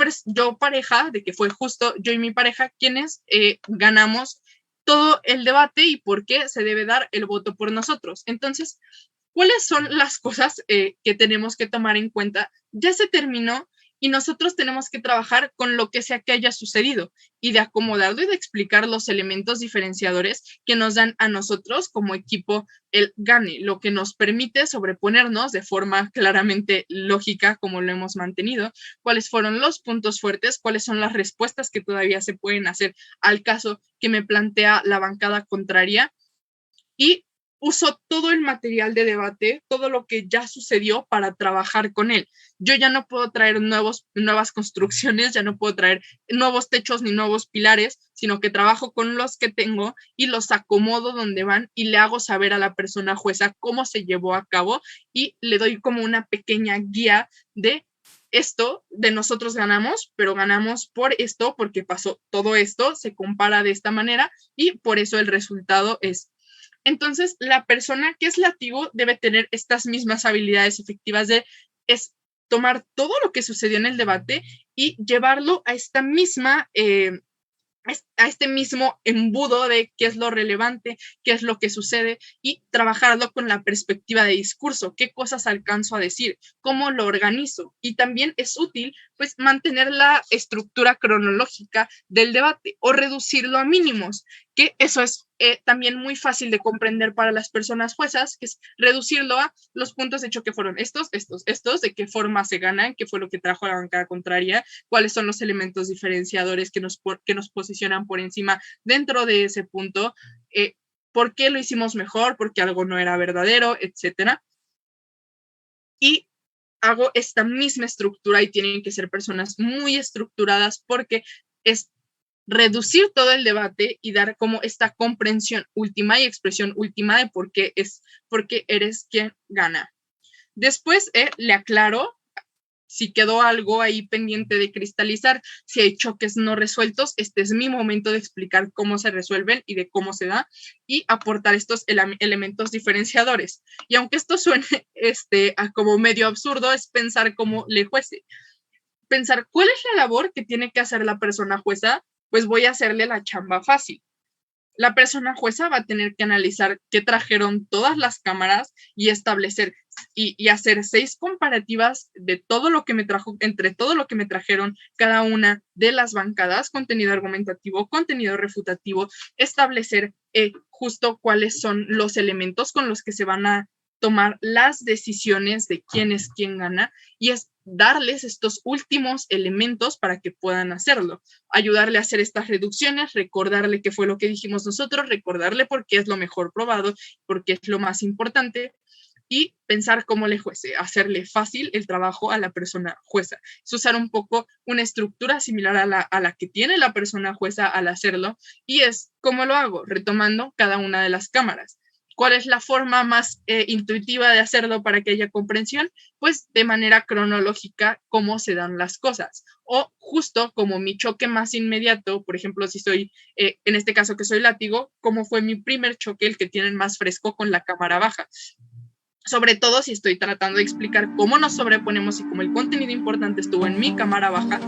S2: pareja, de que fue justo yo y mi pareja quienes ganamos todo el debate y por qué se debe dar el voto por nosotros. Entonces, ¿cuáles son las cosas que tenemos que tomar en cuenta? Ya se terminó y nosotros tenemos que trabajar con lo que sea que haya sucedido y de acomodarlo y de explicar los elementos diferenciadores que nos dan a nosotros como equipo el gane, lo que nos permite sobreponernos de forma claramente lógica como lo hemos mantenido, cuáles fueron los puntos fuertes, cuáles son las respuestas que todavía se pueden hacer al caso que me plantea la bancada contraria y uso todo el material de debate, todo lo que ya sucedió para trabajar con él. Yo ya no puedo traer nuevas construcciones, ya no puedo traer nuevos techos ni nuevos pilares, sino que trabajo con los que tengo y los acomodo donde van y le hago saber a la persona jueza cómo se llevó a cabo y le doy como una pequeña guía de esto, de nosotros ganamos, pero ganamos por esto, porque pasó todo esto, se compara de esta manera y por eso el resultado es. Entonces, la persona que es latigo debe tener estas mismas habilidades efectivas es tomar todo lo que sucedió en el debate y llevarlo a esta misma, a este mismo embudo de qué es lo relevante, qué es lo que sucede y trabajarlo con la perspectiva de discurso, qué cosas alcanzo a decir, cómo lo organizo. Y también es útil, pues, mantener la estructura cronológica del debate o reducirlo a mínimos, que eso es también muy fácil de comprender para las personas juezas, que es reducirlo a los puntos de choque fueron estos, de qué forma se ganan, qué fue lo que trajo a la bancada contraria, cuáles son los elementos diferenciadores que nos posicionan por encima dentro de ese punto, por qué lo hicimos mejor, porque algo no era verdadero, etcétera. Y hago esta misma estructura y tienen que ser personas muy estructuradas porque es reducir todo el debate y dar como esta comprensión última y expresión última de por qué eres quien gana. Después le aclaro si quedó algo ahí pendiente de cristalizar, si hay choques no resueltos, este es mi momento de explicar cómo se resuelven y de cómo se da y aportar estos elementos diferenciadores. Y aunque esto suene como medio absurdo, es pensar como le juece. Pensar cuál es la labor que tiene que hacer la persona jueza, pues voy a hacerle la chamba fácil. La persona jueza va a tener que analizar qué trajeron todas las cámaras y establecer y hacer 6 comparativas de todo lo que me trajo, entre todo lo que me trajeron cada una de las bancadas, contenido argumentativo, contenido refutativo, establecer justo cuáles son los elementos con los que se van a tomar las decisiones de quién es quién gana y es darles estos últimos elementos para que puedan hacerlo, ayudarle a hacer estas reducciones, recordarle qué fue lo que dijimos nosotros, recordarle por qué es lo mejor probado, por qué es lo más importante, y pensar cómo le juece, hacerle fácil el trabajo a la persona jueza. Es usar un poco una estructura similar a la que tiene la persona jueza al hacerlo, y es cómo lo hago, retomando cada una de las cámaras. ¿Cuál es la forma más intuitiva de hacerlo para que haya comprensión? Pues de manera cronológica, cómo se dan las cosas. O justo como mi choque más inmediato, por ejemplo, si soy, en este caso que soy látigo, cómo fue mi primer choque, el que tienen más fresco con la cámara baja. Sobre todo si estoy tratando de explicar cómo nos sobreponemos y cómo el contenido importante estuvo en mi cámara baja,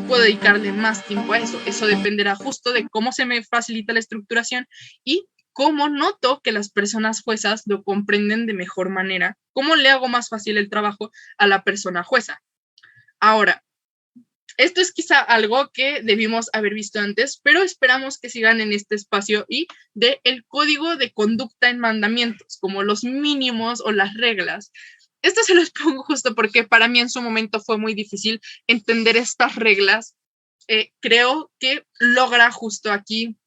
S2: puedo dedicarle más tiempo a eso. Eso dependerá justo de cómo se me facilita la estructuración y cómo noto que las personas juezas lo comprenden de mejor manera, cómo le hago más fácil el trabajo a la persona jueza. Ahora, esto es quizá algo que debimos haber visto antes, pero esperamos que sigan en este espacio y de el código de conducta en mandamientos, como los mínimos o las reglas. Esto se los pongo justo porque para mí en su momento fue muy difícil entender estas reglas. Creo que logra justo aquí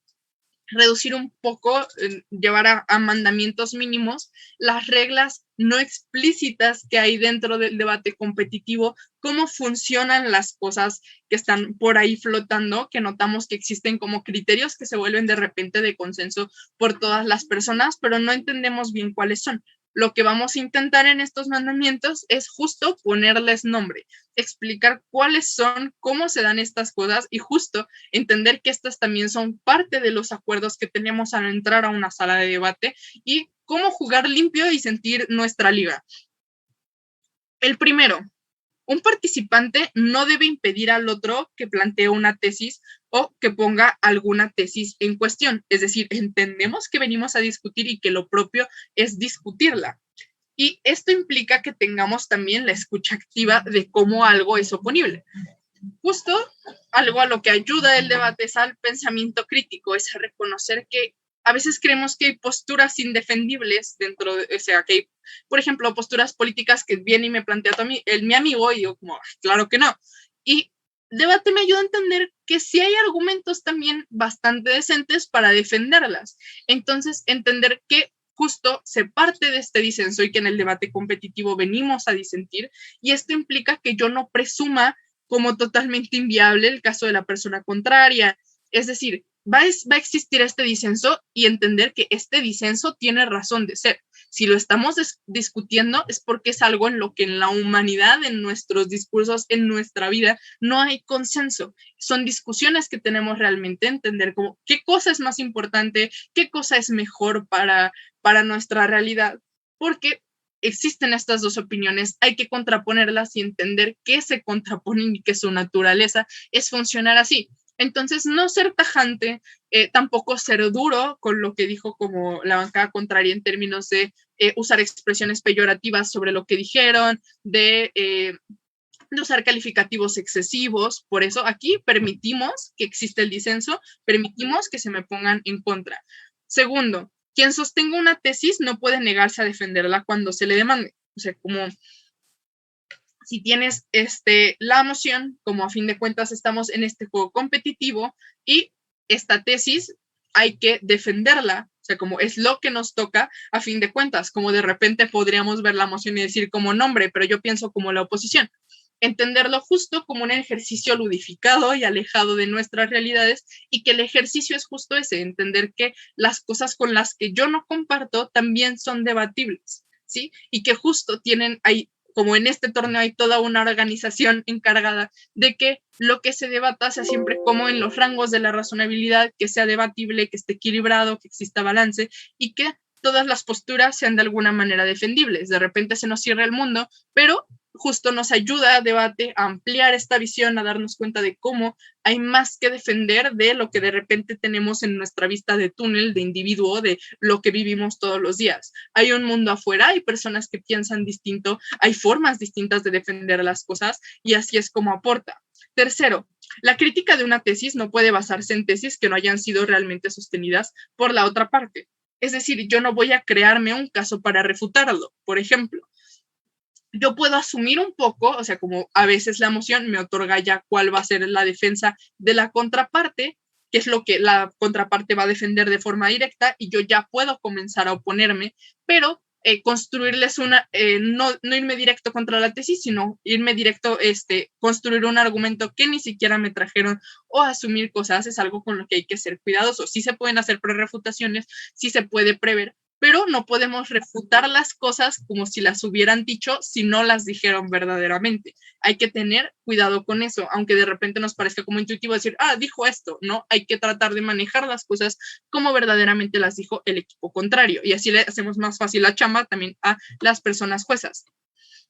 S2: reducir un poco, llevar a mandamientos mínimos las reglas no explícitas que hay dentro del debate competitivo, cómo funcionan las cosas que están por ahí flotando, que notamos que existen como criterios que se vuelven de repente de consenso por todas las personas, pero no entendemos bien cuáles son. Lo que vamos a intentar en estos mandamientos es justo ponerles nombre, explicar cuáles son, cómo se dan estas cosas y justo entender que estas también son parte de los acuerdos que tenemos al entrar a una sala de debate y cómo jugar limpio y sentir nuestra liga. El primero, un participante no debe impedir al otro que plantee una tesis o que ponga alguna tesis en cuestión. Es decir, entendemos que venimos a discutir y que lo propio es discutirla. Y esto implica que tengamos también la escucha activa de cómo algo es oponible. Justo algo a lo que ayuda el debate es al pensamiento crítico, es a reconocer que a veces creemos que hay posturas indefendibles dentro de, o sea, que hay, por ejemplo, posturas políticas que viene y me plantea mi amigo y yo como, claro que no. Y debate me ayuda a entender que sí hay argumentos también bastante decentes para defenderlas. Entonces, entender que justo se parte de este disenso y que en el debate competitivo venimos a disentir, y esto implica que yo no presuma como totalmente inviable el caso de la persona contraria. Es decir, va a existir este disenso y entender que este disenso tiene razón de ser. Si lo estamos discutiendo es porque es algo en lo que en la humanidad, en nuestros discursos, en nuestra vida, no hay consenso. Son discusiones que tenemos realmente entender como qué cosa es más importante, qué cosa es mejor para nuestra realidad, porque existen estas dos opiniones, hay que contraponerlas y entender qué se contraponen y que su naturaleza es funcionar así. Entonces, no ser tajante, tampoco ser duro con lo que dijo como la bancada contraria en términos de usar expresiones peyorativas sobre lo que dijeron, de usar calificativos excesivos. Por eso aquí permitimos que exista el disenso, permitimos que se me pongan en contra. Segundo, quien sostenga una tesis no puede negarse a defenderla cuando se le demande. O sea, como si tienes la moción, como a fin de cuentas estamos en este juego competitivo y esta tesis hay que defenderla, o sea, como es lo que nos toca a fin de cuentas, como de repente podríamos ver la moción y decir como nombre, pero yo pienso como la oposición. Entenderlo justo como un ejercicio ludificado y alejado de nuestras realidades y que el ejercicio es justo ese, entender que las cosas con las que yo no comparto también son debatibles, ¿sí? Y que justo hay, como en este torneo hay toda una organización encargada de que lo que se debata sea siempre como en los rangos de la razonabilidad, que sea debatible, que esté equilibrado, que exista balance y que todas las posturas sean de alguna manera defendibles. De repente se nos cierra el mundo, pero justo nos ayuda a debate, a ampliar esta visión, a darnos cuenta de cómo hay más que defender de lo que de repente tenemos en nuestra vista de túnel, de individuo, de lo que vivimos todos los días. Hay un mundo afuera, hay personas que piensan distinto, hay formas distintas de defender las cosas y así es como aporta. Tercero, la crítica de una tesis no puede basarse en tesis que no hayan sido realmente sostenidas por la otra parte. Es decir, yo no voy a crearme un caso para refutarlo. Por ejemplo, yo puedo asumir un poco, o sea, como a veces la moción me otorga ya cuál va a ser la defensa de la contraparte, qué es lo que la contraparte va a defender de forma directa y yo ya puedo comenzar a oponerme, pero construirles no irme directo contra la tesis, sino irme directo, construir un argumento que ni siquiera me trajeron o asumir cosas, es algo con lo que hay que ser cuidadosos. Sí se pueden hacer prerrefutaciones, sí se puede prever, pero no podemos refutar las cosas como si las hubieran dicho si no las dijeron verdaderamente. Hay que tener cuidado con eso, aunque de repente nos parezca como intuitivo decir, dijo esto, ¿no? Hay que tratar de manejar las cosas como verdaderamente las dijo el equipo contrario, y así le hacemos más fácil la chamba también a las personas juezas.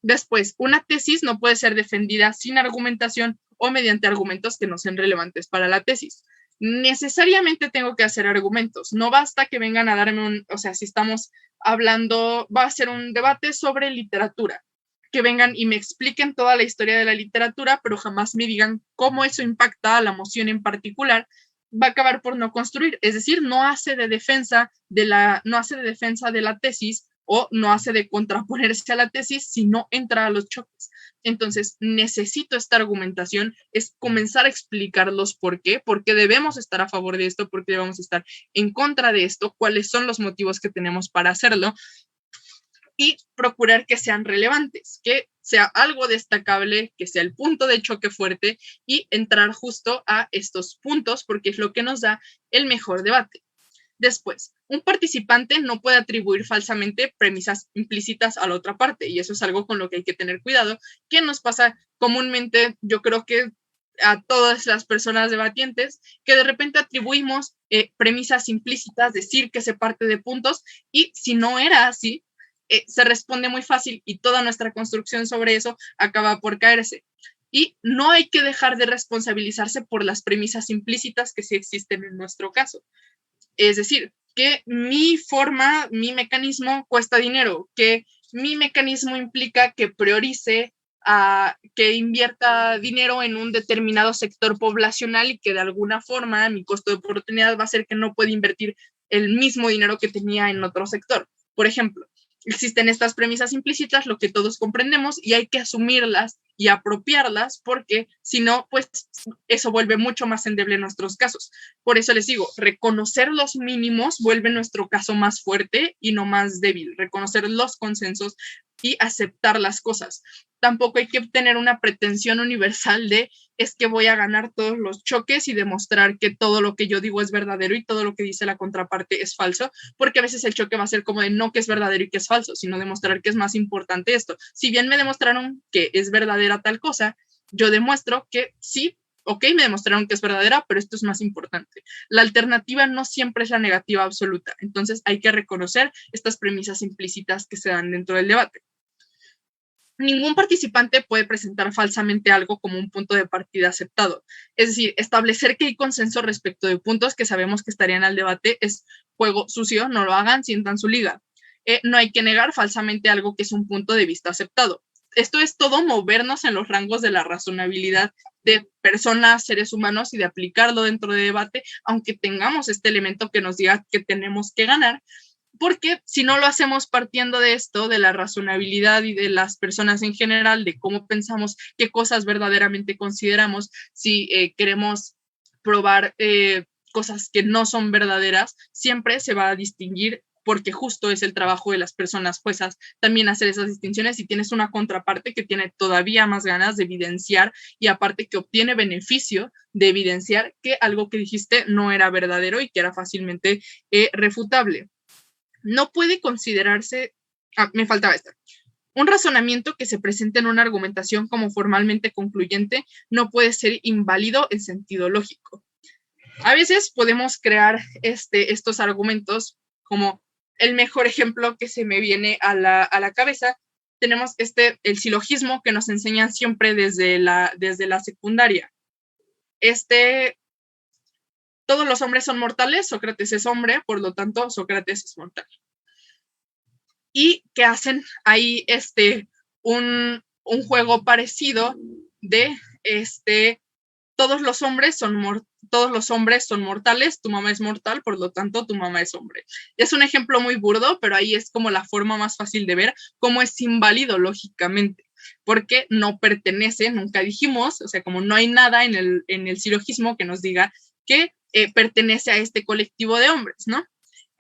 S2: Después, una tesis no puede ser defendida sin argumentación o mediante argumentos que no sean relevantes para la tesis. Necesariamente tengo que hacer argumentos, no basta que vengan a darme si estamos hablando, va a ser un debate sobre literatura, que vengan y me expliquen toda la historia de la literatura, pero jamás me digan cómo eso impacta a la moción en particular, va a acabar por no construir, es decir, no hace de defensa de la tesis o no hace de contraponerse a la tesis si no entra a los choques. Entonces, necesito esta argumentación, es comenzar a explicar los por qué debemos estar a favor de esto, por qué debemos estar en contra de esto, cuáles son los motivos que tenemos para hacerlo, y procurar que sean relevantes, que sea algo destacable, que sea el punto de choque fuerte y entrar justo a estos puntos porque es lo que nos da el mejor debate. Después, un participante no puede atribuir falsamente premisas implícitas a la otra parte y eso es algo con lo que hay que tener cuidado, que nos pasa comúnmente, yo creo que a todas las personas debatientes, que de repente atribuimos premisas implícitas, decir que se parte de puntos y si no era así, se responde muy fácil y toda nuestra construcción sobre eso acaba por caerse. Y no hay que dejar de responsabilizarse por las premisas implícitas que sí existen en nuestro caso. Es decir, que mi mecanismo cuesta dinero, que mi mecanismo implica que priorice, que invierta dinero en un determinado sector poblacional y que de alguna forma mi costo de oportunidad va a ser que no pueda invertir el mismo dinero que tenía en otro sector. Por ejemplo, existen estas premisas implícitas, lo que todos comprendemos, y hay que asumirlas y apropiarlas, porque si no, pues eso vuelve mucho más endeble nuestros casos. Por eso les digo, reconocer los mínimos vuelve nuestro caso más fuerte y no más débil. Reconocer los consensos y aceptar las cosas. Tampoco hay que tener una pretensión universal de es que voy a ganar todos los choques y demostrar que todo lo que yo digo es verdadero y todo lo que dice la contraparte es falso, porque a veces el choque va a ser como de no que es verdadero y que es falso, sino demostrar que es más importante esto. Si bien me demostraron que es verdadera tal cosa, yo demuestro que sí, ok, me demostraron que es verdadera, pero esto es más importante. La alternativa no siempre es la negativa absoluta, entonces hay que reconocer estas premisas implícitas que se dan dentro del debate. Ningún participante puede presentar falsamente algo como un punto de partida aceptado. Es decir, establecer que hay consenso respecto de puntos que sabemos que estarían al debate es juego sucio, no lo hagan, sientan su liga. No hay que negar falsamente algo que es un punto de vista aceptado. Esto es todo movernos en los rangos de la razonabilidad de personas, seres humanos, y de aplicarlo dentro de debate, aunque tengamos este elemento que nos diga que tenemos que ganar, porque si no lo hacemos partiendo de esto, de la razonabilidad y de las personas en general, de cómo pensamos, qué cosas verdaderamente consideramos, si queremos probar cosas que no son verdaderas, siempre se va a distinguir, porque justo es el trabajo de las personas juezas también hacer esas distinciones, y tienes una contraparte que tiene todavía más ganas de evidenciar y aparte que obtiene beneficio de evidenciar que algo que dijiste no era verdadero y que era fácilmente refutable. No puede considerarse, me faltaba esta. Un razonamiento que se presente en una argumentación como formalmente concluyente no puede ser inválido en sentido lógico. A veces podemos crear estos argumentos, como el mejor ejemplo que se me viene a la cabeza, tenemos el silogismo que nos enseñan siempre desde la secundaria. Todos los hombres son mortales, Sócrates es hombre, por lo tanto, Sócrates es mortal. Y que hacen ahí un juego parecido de todos los hombres son mortales, tu mamá es mortal, por lo tanto, tu mamá es hombre. Es un ejemplo muy burdo, pero ahí es como la forma más fácil de ver cómo es inválido lógicamente, porque no pertenece, nunca dijimos, o sea, como no hay nada en el silogismo que nos diga que pertenece a este colectivo de hombres, ¿no?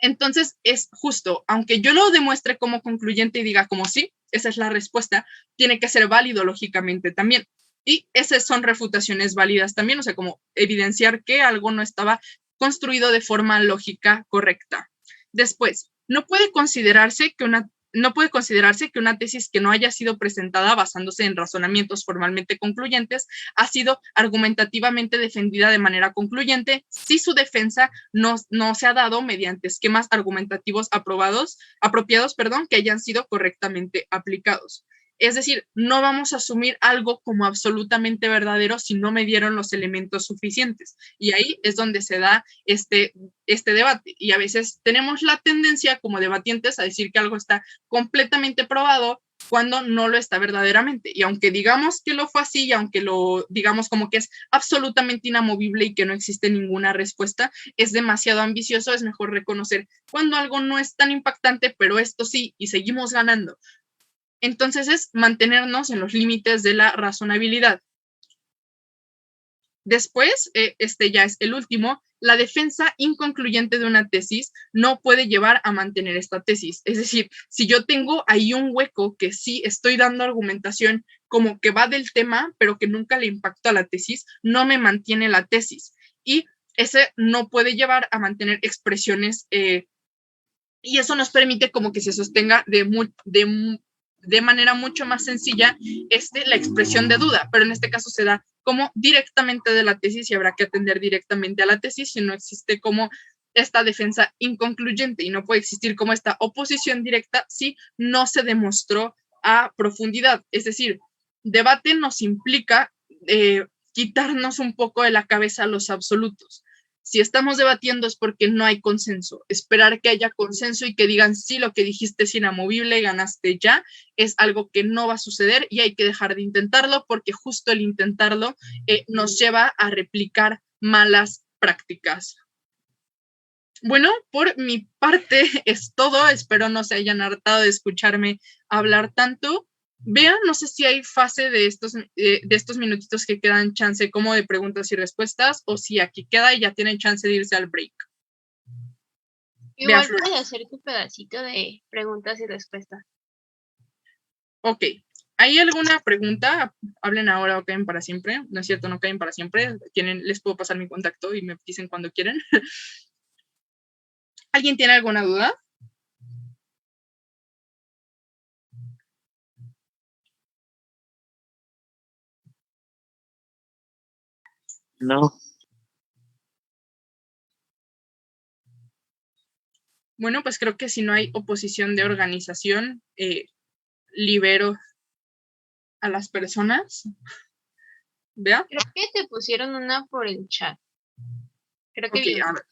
S2: Entonces es justo, aunque yo lo demuestre como concluyente y diga como sí, esa es la respuesta, tiene que ser válido lógicamente también. Y esas son refutaciones válidas también, o sea, como evidenciar que algo no estaba construido de forma lógica correcta. Después, no puede considerarse que una tesis que no haya sido presentada basándose en razonamientos formalmente concluyentes ha sido argumentativamente defendida de manera concluyente si su defensa no se ha dado mediante esquemas argumentativos apropiados, que hayan sido correctamente aplicados. Es decir, no vamos a asumir algo como absolutamente verdadero si no me dieron los elementos suficientes. Y ahí es donde se da este debate. Y a veces tenemos la tendencia como debatientes a decir que algo está completamente probado cuando no lo está verdaderamente. Y aunque digamos que lo fue así, y aunque lo digamos como que es absolutamente inamovible y que no existe ninguna respuesta, es demasiado ambicioso. Es mejor reconocer cuando algo no es tan impactante, pero esto sí, y seguimos ganando. Entonces es mantenernos en los límites de la razonabilidad. Después, este ya es el último, la defensa inconcluyente de una tesis no puede llevar a mantener esta tesis. Es decir, si yo tengo ahí un hueco que sí estoy dando argumentación como que va del tema, pero que nunca le impacta a la tesis, no me mantiene la tesis. Y ese no puede llevar a mantener expresiones y eso nos permite como que se sostenga de manera mucho más sencilla la expresión de duda, pero en este caso se da como directamente de la tesis y habrá que atender directamente a la tesis si no existe como esta defensa inconcluyente y no puede existir como esta oposición directa si no se demostró a profundidad. Es decir, debate nos implica quitarnos un poco de la cabeza los absolutos. Si estamos debatiendo es porque no hay consenso. Esperar que haya consenso y que digan sí, lo que dijiste es inamovible, ganaste ya, es algo que no va a suceder y hay que dejar de intentarlo porque justo el intentarlo nos lleva a replicar malas prácticas. Bueno, por mi parte es todo. Espero no se hayan hartado de escucharme hablar tanto. Vean, no sé si hay fase de estos minutitos que quedan chance como de preguntas y respuestas o si aquí queda y ya tienen chance de irse al break.
S1: Igual puedes hacer tu pedacito de preguntas y respuestas.
S2: Ok. ¿Hay alguna pregunta? Hablen ahora o caen para siempre. No es cierto, no caen para siempre. Les puedo pasar mi contacto y me dicen cuando quieren. ¿Alguien tiene alguna duda?
S4: No.
S2: Bueno, pues creo que si no hay oposición de organización, libero a las personas. ¿Vea?
S1: Creo que te pusieron una por el chat. Creo que
S2: Ok, a ver.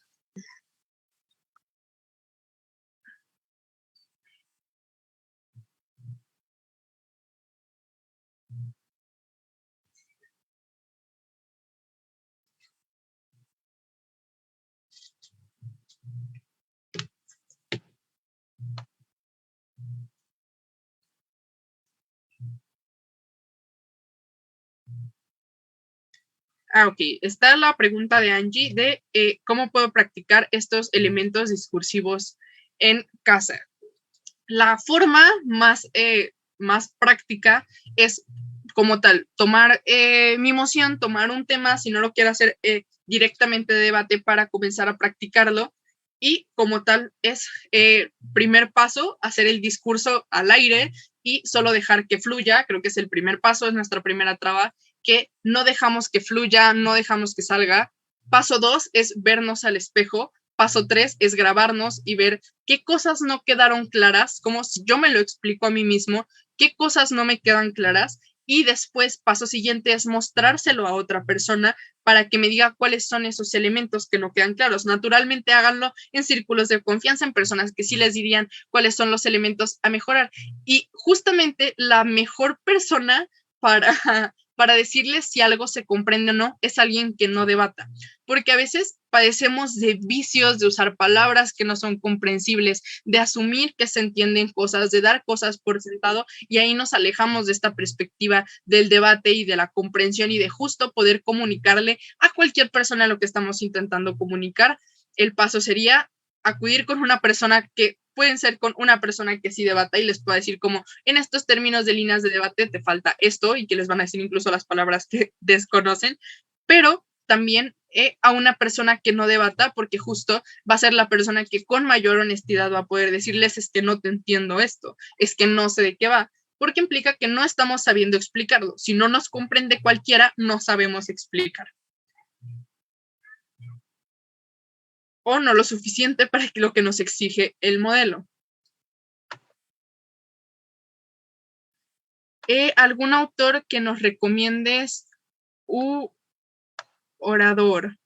S2: Ok. Está la pregunta de Angie de cómo puedo practicar estos elementos discursivos en casa. La forma más práctica es como tal, tomar mi moción, tomar un tema, si no lo quiero hacer directamente de debate para comenzar a practicarlo y como tal es primer paso, hacer el discurso al aire y solo dejar que fluya. Creo que es el primer paso, es nuestra primera traba, que no dejamos que fluya, no dejamos que salga. Paso 2 es vernos al espejo. Paso 3 es grabarnos y ver qué cosas no quedaron claras, como si yo me lo explico a mí mismo, qué cosas no me quedan claras. Y después, paso siguiente es mostrárselo a otra persona para que me diga cuáles son esos elementos que no quedan claros. Naturalmente, háganlo en círculos de confianza, en personas que sí les dirían cuáles son los elementos a mejorar. Y justamente la mejor persona para decirles si algo se comprende o no es alguien que no debata, porque a veces padecemos de vicios, de usar palabras que no son comprensibles, de asumir que se entienden cosas, de dar cosas por sentado, y ahí nos alejamos de esta perspectiva del debate y de la comprensión y de justo poder comunicarle a cualquier persona lo que estamos intentando comunicar. El paso sería acudir con una persona que pueden ser con una persona que sí debata y les pueda decir como en estos términos de líneas de debate te falta esto y que les van a decir incluso las palabras que desconocen, pero también a una persona que no debata, porque justo va a ser la persona que con mayor honestidad va a poder decirles es que no te entiendo esto, es que no sé de qué va, porque implica que no estamos sabiendo explicarlo. Si no nos comprende cualquiera, no sabemos explicar. O no lo suficiente para lo que nos exige el modelo. ¿Algún autor que nos recomiendes orador?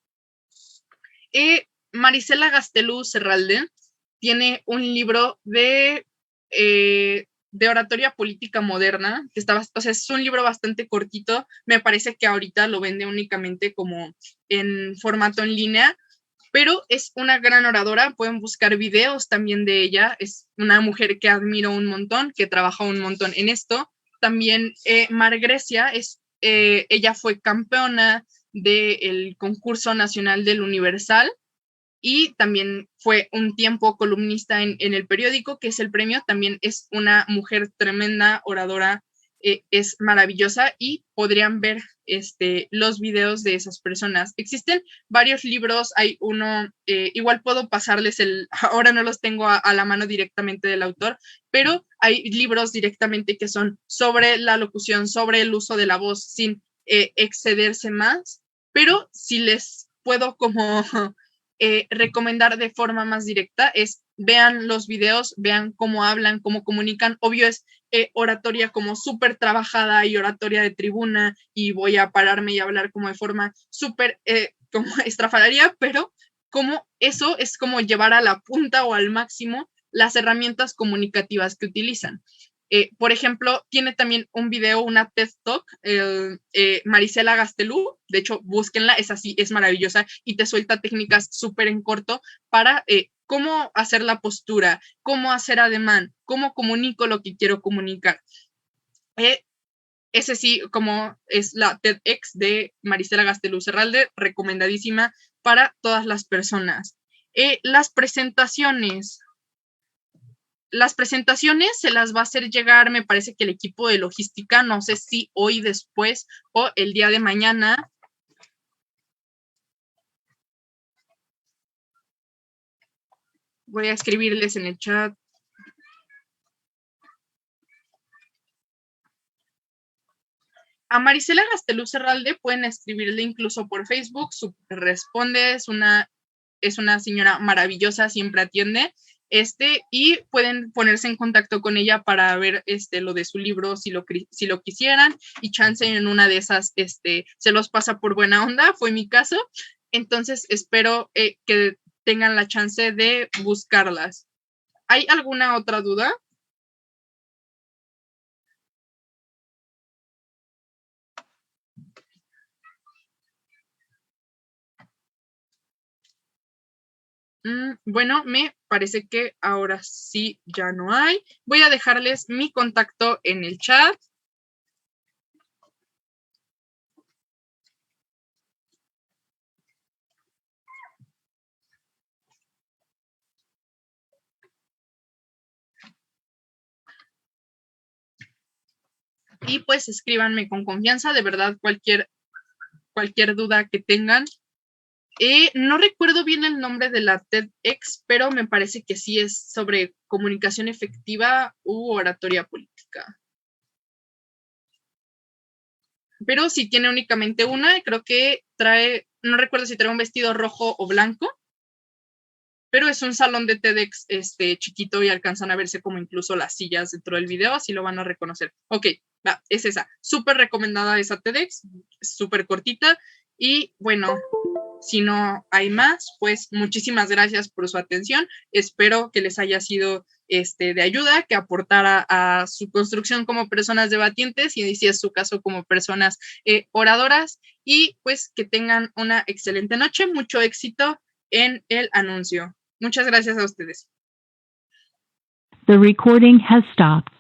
S2: Marisela Gastelú Serralde tiene un libro de oratoria política moderna, que o sea, es un libro bastante cortito, me parece que ahorita lo vende únicamente como en formato en línea, pero es una gran oradora, pueden buscar videos también de ella, es una mujer que admiro un montón, que trabaja un montón en esto. También Mar Grecia, ella fue campeona del concurso nacional del Universal y también fue un tiempo columnista en el periódico, que es El Premio. También es una mujer tremenda, oradora, es maravillosa y podrían ver los videos de esas personas. Existen varios libros, hay uno, igual puedo pasarles ahora no los tengo a la mano directamente del autor, pero hay libros directamente que son sobre la locución, sobre el uso de la voz sin excederse más, pero si les puedo como recomendar de forma más directa es vean los videos, vean cómo hablan, cómo comunican. Obvio es oratoria como súper trabajada y oratoria de tribuna y voy a pararme y hablar como de forma súper como estrafalaria, pero como eso es como llevar a la punta o al máximo las herramientas comunicativas que utilizan. Por ejemplo, tiene también un video, una TED Talk, Marisela Gastelú, de hecho, búsquenla, es así, es maravillosa y te suelta técnicas súper en corto para cómo hacer la postura, cómo hacer ademán, cómo comunico lo que quiero comunicar. Ese sí, como es la TEDx de Marisela Gastelú Serralde, recomendadísima para todas las personas. Las presentaciones se las va a hacer llegar, me parece que el equipo de logística, no sé si hoy, después o el día de mañana. Voy a escribirles en el chat. A Marisela Gastelú Serralde pueden escribirle incluso por Facebook, responde, es una señora maravillosa, siempre atiende. Y pueden ponerse en contacto con ella para ver lo de su libro si lo quisieran, y chance en una de esas se los pasa por buena onda, fue mi caso. Entonces espero que tengan la chance de buscarlas. ¿Hay alguna otra duda? Bueno, me parece que ahora sí ya no hay. Voy a dejarles mi contacto en el chat. Y pues escríbanme con confianza, de verdad, cualquier duda que tengan. No recuerdo bien el nombre de la TEDx, pero me parece que sí es sobre comunicación efectiva u oratoria política. Pero si tiene únicamente una, creo que trae, no recuerdo si trae un vestido rojo o blanco, pero es un salón de TEDx chiquito y alcanzan a verse como incluso las sillas dentro del video, así lo van a reconocer. Ok, va, es esa. Súper recomendada esa TEDx, súper cortita. Y bueno, si no hay más, pues muchísimas gracias por su atención. Espero que les haya sido de ayuda, que aportara a su construcción como personas debatientes y si es su caso como personas oradoras, y pues que tengan una excelente noche. Mucho éxito en el anuncio. Muchas gracias a ustedes.
S3: The recording has stopped.